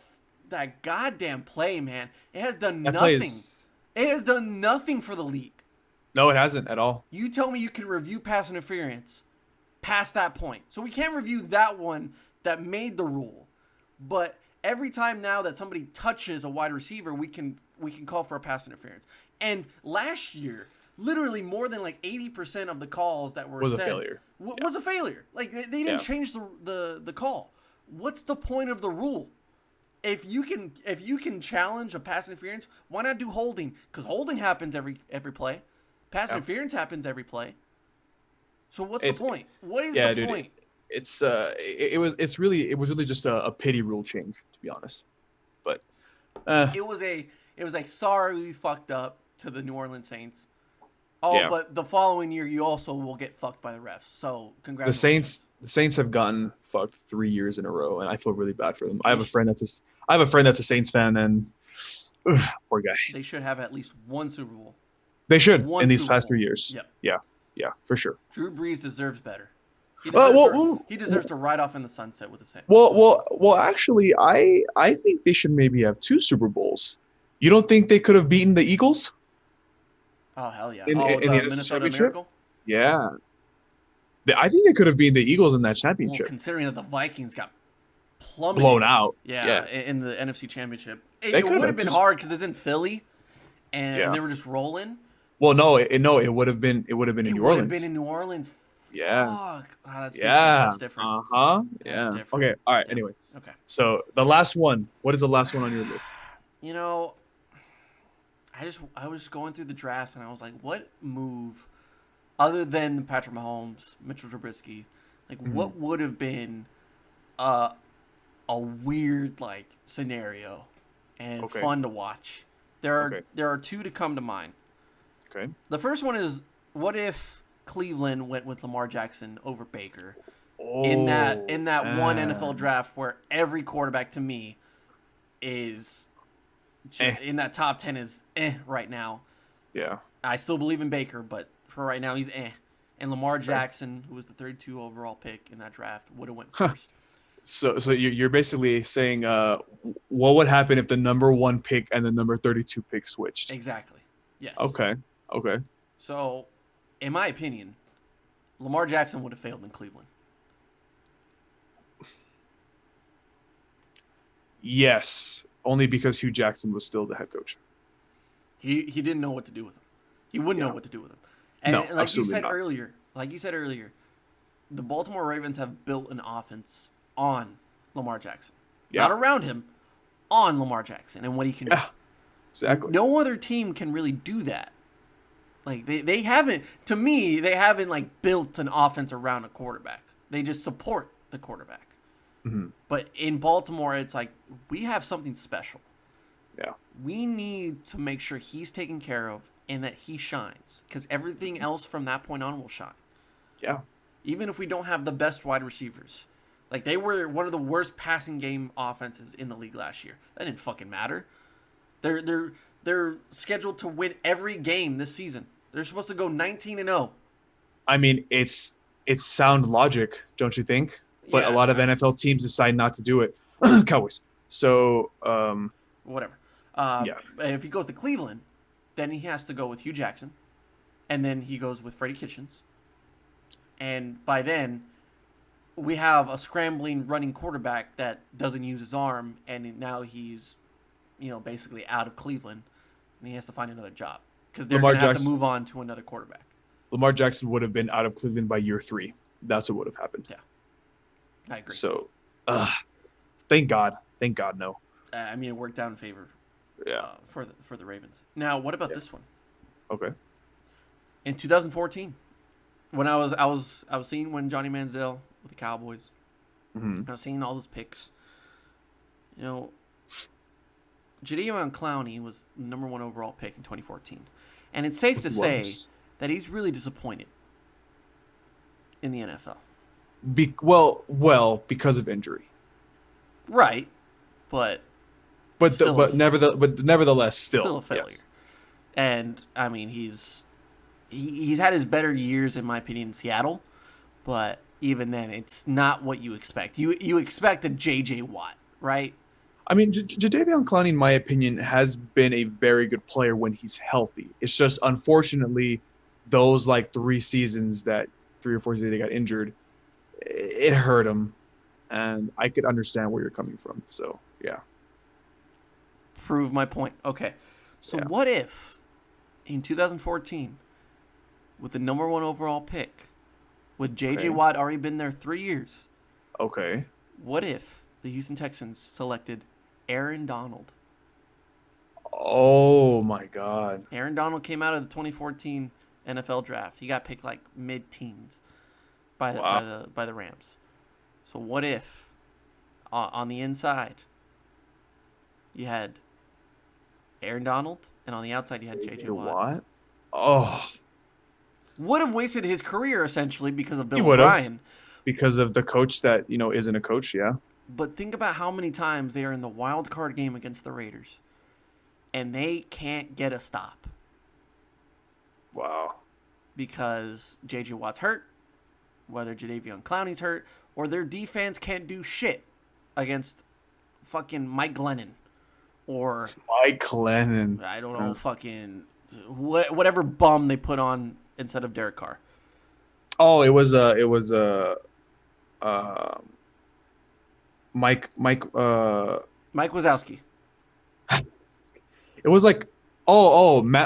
goddamn play, man. It has done nothing. It has done nothing for the league. No, it hasn't at all. You tell me you can review pass interference past that point. So we can't review that one that made the rule. But every time now that somebody touches a wide receiver, we can call for a pass interference. And last year, literally more than like 80% of the calls that were was a failure. Was a failure. Like, they didn't change the call. What's the point of the rule? If you can challenge a pass interference, why not do holding? Because holding happens every play. Pass interference happens every play. So what's the point? What is the point? It was really just a pity rule change, to be honest. But it was like, sorry, we fucked up to the New Orleans Saints. But the following year you also will get fucked by the refs. So congratulations. The Saints have gotten fucked 3 years in a row, and I feel really bad for them. I have a friend that's a Saints fan, and poor guy. They should have at least one Super Bowl. They should in these past 3 years. Yep. Yeah, for sure. Drew Brees deserves better. He deserves to ride off in the sunset with the Saints. Well, actually, I think they should maybe have 2 Super Bowls. You don't think they could have beaten the Eagles? Oh, hell yeah. In the Minnesota Miracle? Yeah. I think they could have beaten the Eagles in that championship. Well, considering that the Vikings got blown out. Yeah, in the NFC Championship. It would have been hard because it's in Philly, and they were just rolling. Well, no, it would have been in New Orleans. It would have been in New Orleans. Yeah. Fuck. Oh, that's different. That's different. Uh-huh. Yeah. Okay. All right. Anyway. Okay. So the last one. What is the last one on your list? You know, I was going through the drafts and I was like, what move, other than Patrick Mahomes, Mitchell Trubisky, like what would have been a weird like scenario and fun to watch? There are two to come to mind. Okay. The first one is, what if Cleveland went with Lamar Jackson over Baker in that one NFL draft where every quarterback to me is in that top 10 is right now. Yeah. I still believe in Baker, but for right now he's And Lamar Jackson, who was the 32 overall pick in that draft, would have went first. So you're basically saying what would happen if the number 1 pick and the number 32 pick switched? Exactly. Yes. Okay. So, in my opinion, Lamar Jackson would have failed in Cleveland. Yes, only because Hugh Jackson was still the head coach. He didn't know what to do with him. He wouldn't know what to do with him. And No, like you said not. earlier, the Baltimore Ravens have built an offense on Lamar Jackson. Yeah. Not around him, on Lamar Jackson and what he can do. Exactly. No other team can really do that. Like they haven't, to me, they haven't like built an offense around a quarterback. They just support the quarterback. Mm-hmm. But in Baltimore, it's like, we have something special. Yeah. We need to make sure he's taken care of and that he shines, because everything else from that point on will shine. Yeah. Even if we don't have the best wide receivers. Like, they were one of the worst passing game offenses in the league last year. That didn't fucking matter. They're scheduled to win every game this season. They're supposed to go 19-0. I mean, it's sound logic, don't you think? But a lot of NFL teams decide not to do it. Cowboys. So, whatever. Yeah. If he goes to Cleveland, then he has to go with Hugh Jackson, and then he goes with Freddie Kitchens. And by then, we have a scrambling running quarterback that doesn't use his arm, and now he's, basically out of Cleveland, and he has to find another job because they're going to have to move on to another quarterback. Lamar Jackson would have been out of Cleveland by year 3. That's what would have happened. Yeah, I agree. So, thank God. Thank God, no. I mean, it worked out in favor. Yeah. For the Ravens. Now, what about this one? Okay. In 2014, when I was seeing when Johnny Manziel with the Cowboys, Mm-hmm. I was seeing all those picks. Jadeveon Clowney was the number 1 overall pick in 2014, and it's safe to say that he's really disappointed in the NFL. Because of injury. Right, but nevertheless, still a failure. Yes. And I mean, he's had his better years in my opinion in Seattle, but even then, it's not what you expect. You expect a J.J. Watt, right? I mean, Jadeveon Clowney, in my opinion, has been a very good player when he's healthy. It's just, unfortunately, those 3 or 4 seasons they got injured, it hurt him. And I could understand where you're coming from. So, yeah. Prove my point. Okay. So What if in 2014, with the number 1 overall pick, with J.J. Watt already been there 3 years? Okay. What if the Houston Texans selected Aaron Donald? Oh, my God. Aaron Donald came out of the 2014 NFL draft. He got picked mid-teens by the Rams. So what if on the inside you had Aaron Donald and on the outside you had J.J. Watt? Oh. Would have wasted his career essentially because of Bill O'Brien. Because of the coach that, isn't a coach, yeah. But think about how many times they are in the wild card game against the Raiders and they can't get a stop. Wow. Because J.J. Watt's hurt, whether Jadeveon Clowney's hurt, or their defense can't do shit against fucking Mike Glennon. Or Mike Glennon. I don't know, fucking whatever bum they put on instead of Derek Carr. Oh, it was Mike Wazowski. It was Matt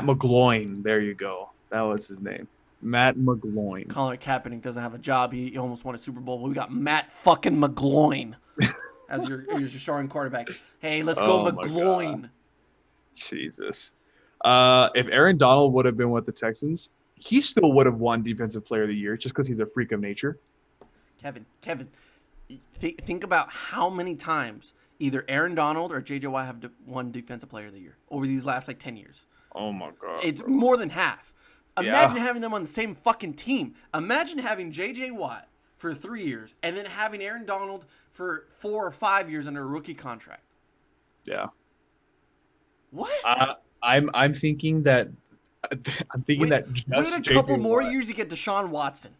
McGloin. There you go. That was his name. Matt McGloin. Colin Kaepernick doesn't have a job. He almost won a Super Bowl. We got Matt fucking McGloin as your starting quarterback. Hey, let's go McGloin. Jesus. If Aaron Donald would have been with the Texans, he still would have won Defensive Player of the Year just because he's a freak of nature. Kevin, think about how many times either Aaron Donald or J.J. Watt have won Defensive Player of the Year over these last like 10 years. Oh my god. It's bro. more than half. Yeah. Imagine having them on the same fucking team. Imagine having J.J. Watt for 3 years and then having Aaron Donald for 4 or 5 years under a rookie contract. Yeah. What? I'm thinking that Wait just a JJ couple more Watt. years to get Deshaun Watson.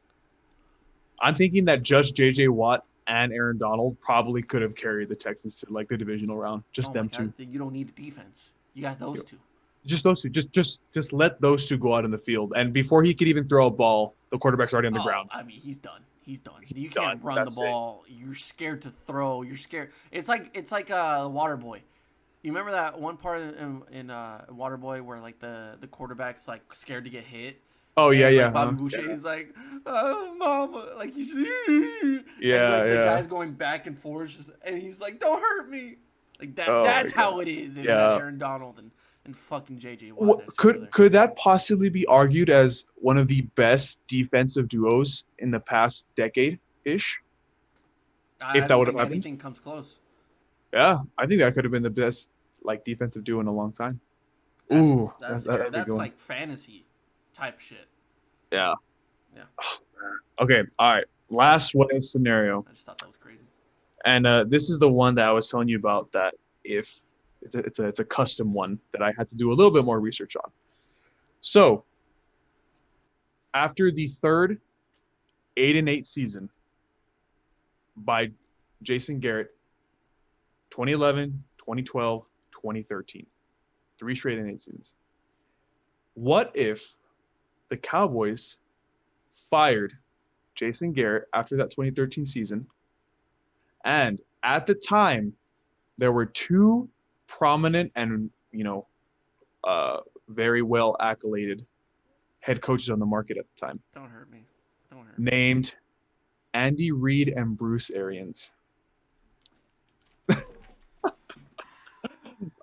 I'm thinking that just JJ Watt and Aaron Donald probably could have carried the Texans to like the divisional round. Just Oh them my two. God, you don't need a defense. You got those two. Just those two. Just let those two go out in the field. And before he could even throw a ball, the quarterback's already on the ground. I mean, he's done. He's done. He's You can't done. run That's the ball. You're scared to throw. You're scared. It's like Waterboy. You remember that one part in Waterboy where like the quarterback's like scared to get hit? Oh yeah, And, yeah. like, Bobby huh? Boucher Yeah. is like, oh, mama, like he's Yeah, and, like, the yeah. guy's going back and forth, and he's like, don't hurt me, like that. Oh, That's my how God. it is. If Yeah. you had Aaron Donald and fucking JJ Watt. What, could that possibly be argued as one of the best defensive duos in the past decade ish? if that would have happened? Anything comes close. Yeah, I think that could have been the best like defensive duo in a long time. Ooh, that's that'd be good one. like fantasy type shit. Yeah. Yeah. Okay. All right. Last what if scenario, I just thought that was crazy. and this is the one that I was telling you about. That if it's a custom one that I had to do a little bit more research on. So after the third 8-8 season by Jason Garrett, 2011, 2012, 2013, 3 straight 8-8 seasons. What if the Cowboys fired Jason Garrett after that 2013 season? And at the time, there were 2 prominent and, very well accoladed head coaches on the market at the time, Don't hurt me. Don't hurt me. named Andy Reid and Bruce Arians.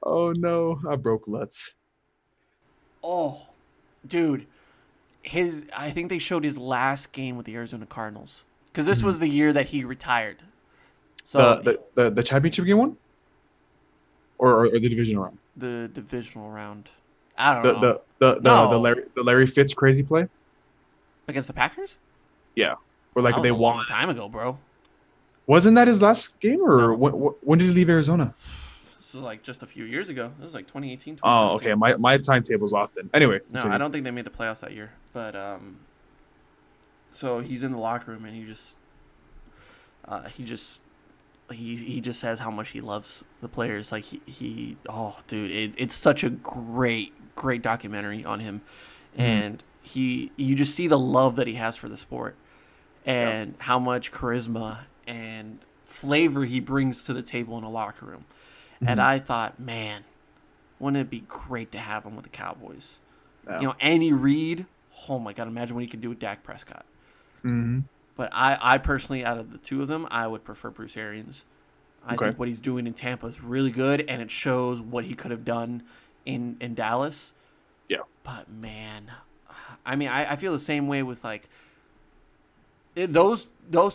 Oh no, I broke Lutz. Oh, dude, I think they showed his last game with the Arizona Cardinals because this was the year that he retired. So The championship game one, or the divisional round. the divisional round. I don't know. The Larry Fitz crazy play. Against the Packers? Yeah, where like That was they a won. long time ago, bro. Wasn't that his last game, or No. when did he leave Arizona? This was like just a few years ago. This was like 2018, Oh, 2017. okay. My timetable's off then. Anyway, No, continue. I don't think they made the playoffs that year. But so he's in the locker room and he just says how much he loves the players. Like oh dude, it's such a great documentary on him, and you just see the love that he has for the sport, and how much charisma and flavor he brings to the table in a locker room. And I thought, man, wouldn't it be great to have him with the Cowboys? Yeah. Andy Reid, oh my God, imagine what he could do with Dak Prescott. Mhm. But I personally, out of the two of them, I would prefer Bruce Arians. I Okay. think what he's doing in Tampa is really good, and it shows what he could have done in Dallas. Yeah. But, man, I mean, I feel the same way with, like, those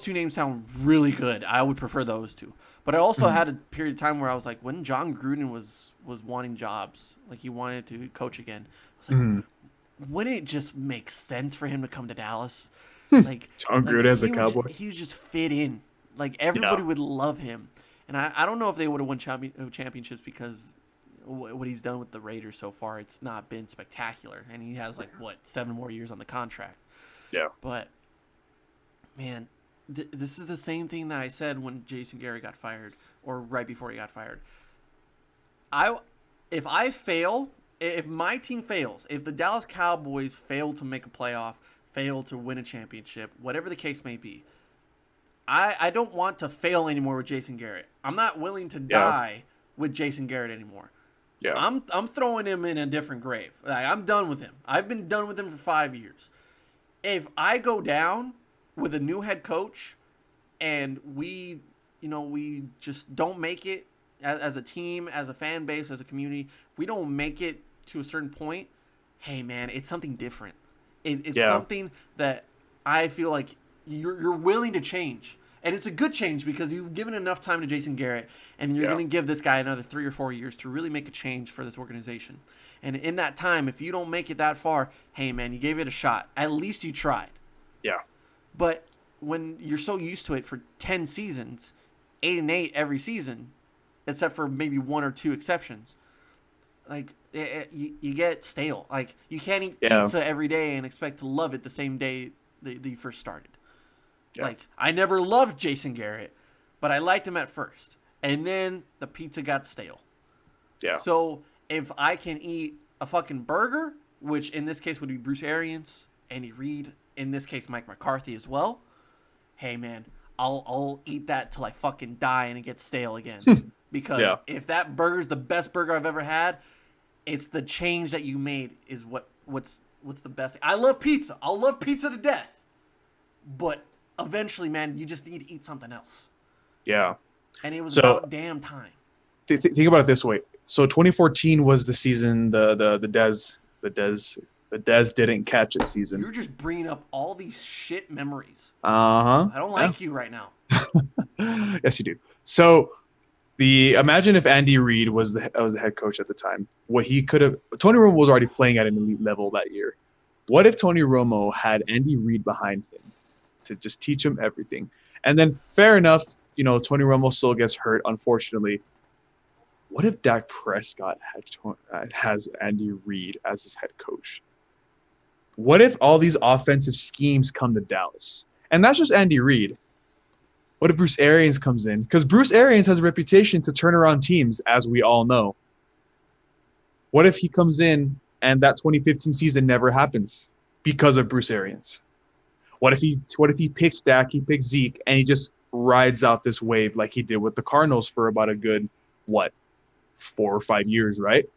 two names sound really good. I would prefer those two. But I also had a period of time where I was like, when John Gruden was wanting jobs, like he wanted to coach again, I was like, wouldn't it just make sense for him to come to Dallas? Like John Gruden as a he would Cowboy. he would just fit in. Like everybody would love him. And I don't know if they would have won championships because what he's done with the Raiders so far, it's not been spectacular. And he has 7 more years on the contract. Yeah. But man, this is the same thing that I said when Jason Garrett got fired, or right before he got fired. If my team fails, if the Dallas Cowboys fail to make a playoff, fail to win a championship, whatever the case may be, I don't want to fail anymore with Jason Garrett. I'm not willing to die with Jason Garrett anymore. Yeah. I'm throwing him in a different grave. I'm done with him. I've been done with him for 5 years. If I go down with a new head coach and we just don't make it as a team, as a fan base, as a community, if we don't make it to a certain point, hey man, it's something different. It's something that I feel like you're willing to change. And it's a good change because you've given enough time to Jason Garrett, and you're going to give this guy another 3 or 4 years to really make a change for this organization. And in that time, if you don't make it that far, hey, man, you gave it a shot. At least you tried. Yeah. But when you're so used to it for 10 seasons, 8-8 every season, except for maybe 1 or 2 exceptions, like you get stale. Like you can't eat pizza every day and expect to love it the same day that you first started. Yeah. Like I never loved Jason Garrett, but I liked him at first, and then the pizza got stale. Yeah. So if I can eat a fucking burger, which in this case would be Bruce Arians, Andy Reid, in this case Mike McCarthy as well, hey man, I'll eat that till I fucking die and it gets stale again. Because if that burger's the best burger I've ever had, it's the change that you made is what's the best. I love pizza. I'll love pizza to death. But eventually, man, you just need to eat something else. Yeah. And it was about damn time. Think about it this way. So 2014 was the season the Dez didn't catch it season. You're just bringing up all these shit memories. I don't like you right now. Yes, you do. So imagine if Andy Reid was the head coach at the time. What he could have. Tony Romo was already playing at an elite level that year. What if Tony Romo had Andy Reid behind him to just teach him everything? And then, fair enough, Tony Romo still gets hurt, unfortunately. What if Dak Prescott has Andy Reid as his head coach? What if all these offensive schemes come to Dallas? And that's just Andy Reid. What if Bruce Arians comes in? Because Bruce Arians has a reputation to turn around teams, as we all know. What if he comes in and that 2015 season never happens because of Bruce Arians? What if he picks Dak, he picks Zeke, and he just rides out this wave like he did with the Cardinals for about a good, 4 or 5 years, right?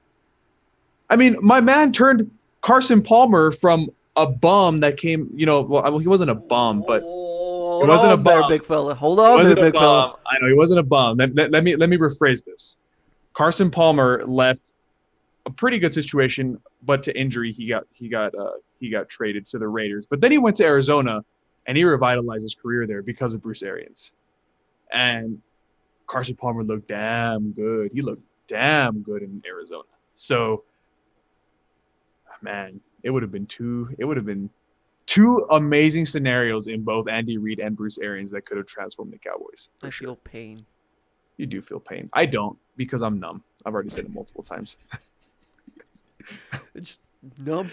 I mean, my man turned Carson Palmer from a bum that came, he wasn't a bum, but it wasn't a bum. Big fella. Hold on there, big fella. I know he wasn't a bum. Let me rephrase this. Carson Palmer left a pretty good situation, but to injury, he got traded to the Raiders. But then he went to Arizona, and he revitalized his career there because of Bruce Arians. And Carson Palmer looked damn good. He looked damn good in Arizona. So, man, it would have been two amazing scenarios in both Andy Reid and Bruce Arians that could have transformed the Cowboys. I feel pain. You do feel pain. I don't, because I'm numb. I've already said it multiple times. It's numb.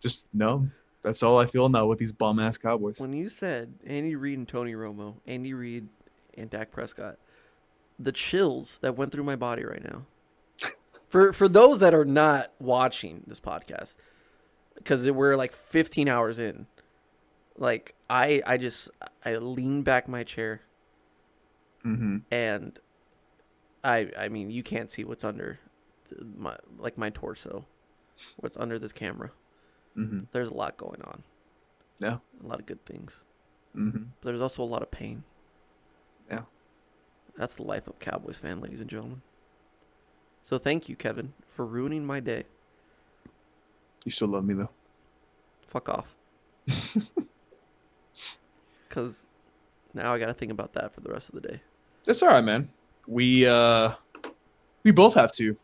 Just numb. That's all I feel now with these bum-ass Cowboys. When you said Andy Reid and Tony Romo, Andy Reid and Dak Prescott, the chills that went through my body right now. For those that are not watching this podcast, because we're like 15 hours in, like I lean back my chair, and I mean you can't see what's under my torso, what's under this camera. There's a lot going on. Yeah, a lot of good things. But there's also a lot of pain. Yeah, that's the life of Cowboys fan, ladies and gentlemen. So thank you, Kevin, for ruining my day. You still love me, though. Fuck off. Because now I got to think about that for the rest of the day. That's all right, man. We both have to.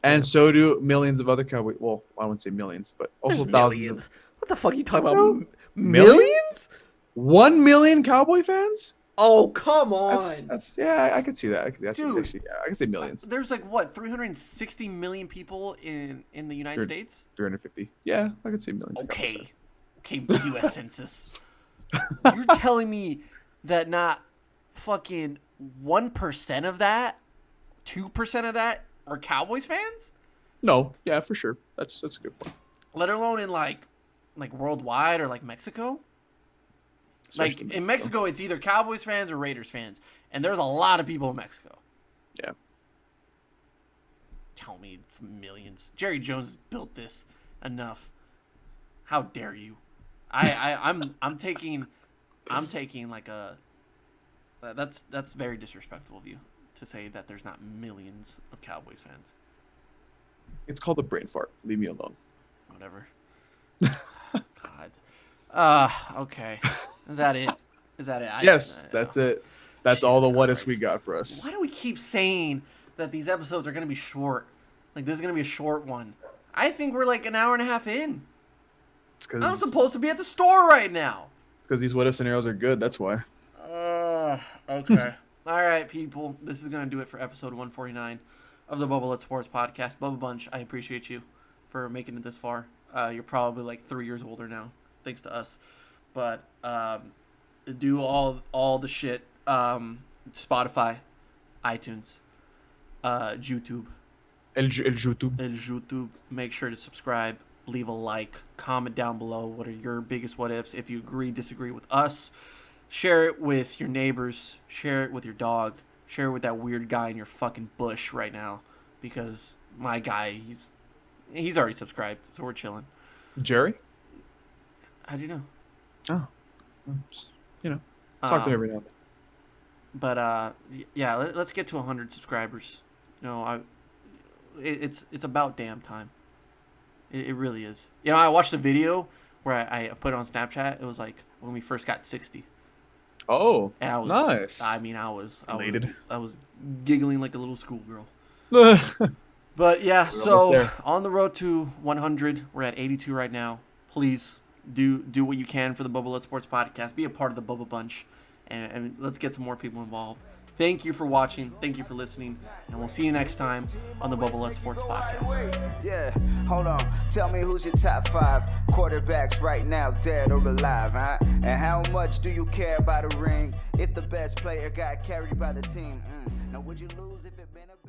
And so do millions of other Cowboys. Well, I wouldn't say millions, but also There's thousands. Millions. What the fuck are you talking about? Millions? 1 million Cowboy fans? Oh, come on. That's I could see that. Dude, actually, I could say millions. There's 360 million people in the United States? 350. Yeah, I could say millions. Okay, U.S. Census. You're telling me that not fucking 1% of that, 2% of that are Cowboys fans? No, yeah, for sure. That's a good point. Let alone in like worldwide or like Mexico? Like in Mexico, it's either Cowboys fans or Raiders fans, and there's a lot of people in Mexico. Yeah. Tell me millions. Jerry Jones has built this enough. How dare you? I'm taking like a. That's very disrespectful of you to say that there's not millions of Cowboys fans. It's called a brain fart. Leave me alone. Whatever. God. Okay. Is that it? Is that it? Yes, that's it. That's all the Jesus what ifs Christ. we got for us. Why do we keep saying that these episodes are going to be short? Like, this is going to be a short one. I think we're like an hour and a half in. It's I'm because supposed to be at the store right now. these what if scenarios are good. That's why. Okay. All right, people. This is going to do it for episode 149 of the Bubba Let's Sports podcast. Bubba Bunch, I appreciate you for making it this far. You're probably like 3 years older now, thanks to us. But do all the shit. Spotify, iTunes, YouTube. El YouTube. And YouTube. Make sure to subscribe, leave a like, comment down below. What are your biggest what ifs? If you agree, disagree with us, share it with your neighbors, share it with your dog, share it with that weird guy in your fucking bush right now, because my guy, he's already subscribed, so we're chilling. Jerry? How do you know? Oh, just, talk to him every now and then. But yeah, let's get to 100 subscribers. It's about damn time. It really is. I watched a video where I put it on Snapchat. It was like when we first got 60. Oh, And I was nice. I was giggling like a little schoolgirl. Almost But yeah, We're so there. on the road to 100, we're at 82 right now. Please do what you can for the Bubba Let's Sports podcast. Be a part of the Bubba Bunch, and let's get some more people involved. Thank you for watching. Thank you for listening, and we'll see you next time on the Bubba Let's Sports podcast. Yeah, hold on. Tell me who's your top 5 quarterbacks right now, dead or alive, huh? And how much do you care about a ring if the best player got carried by the team? Now, would you lose if it been a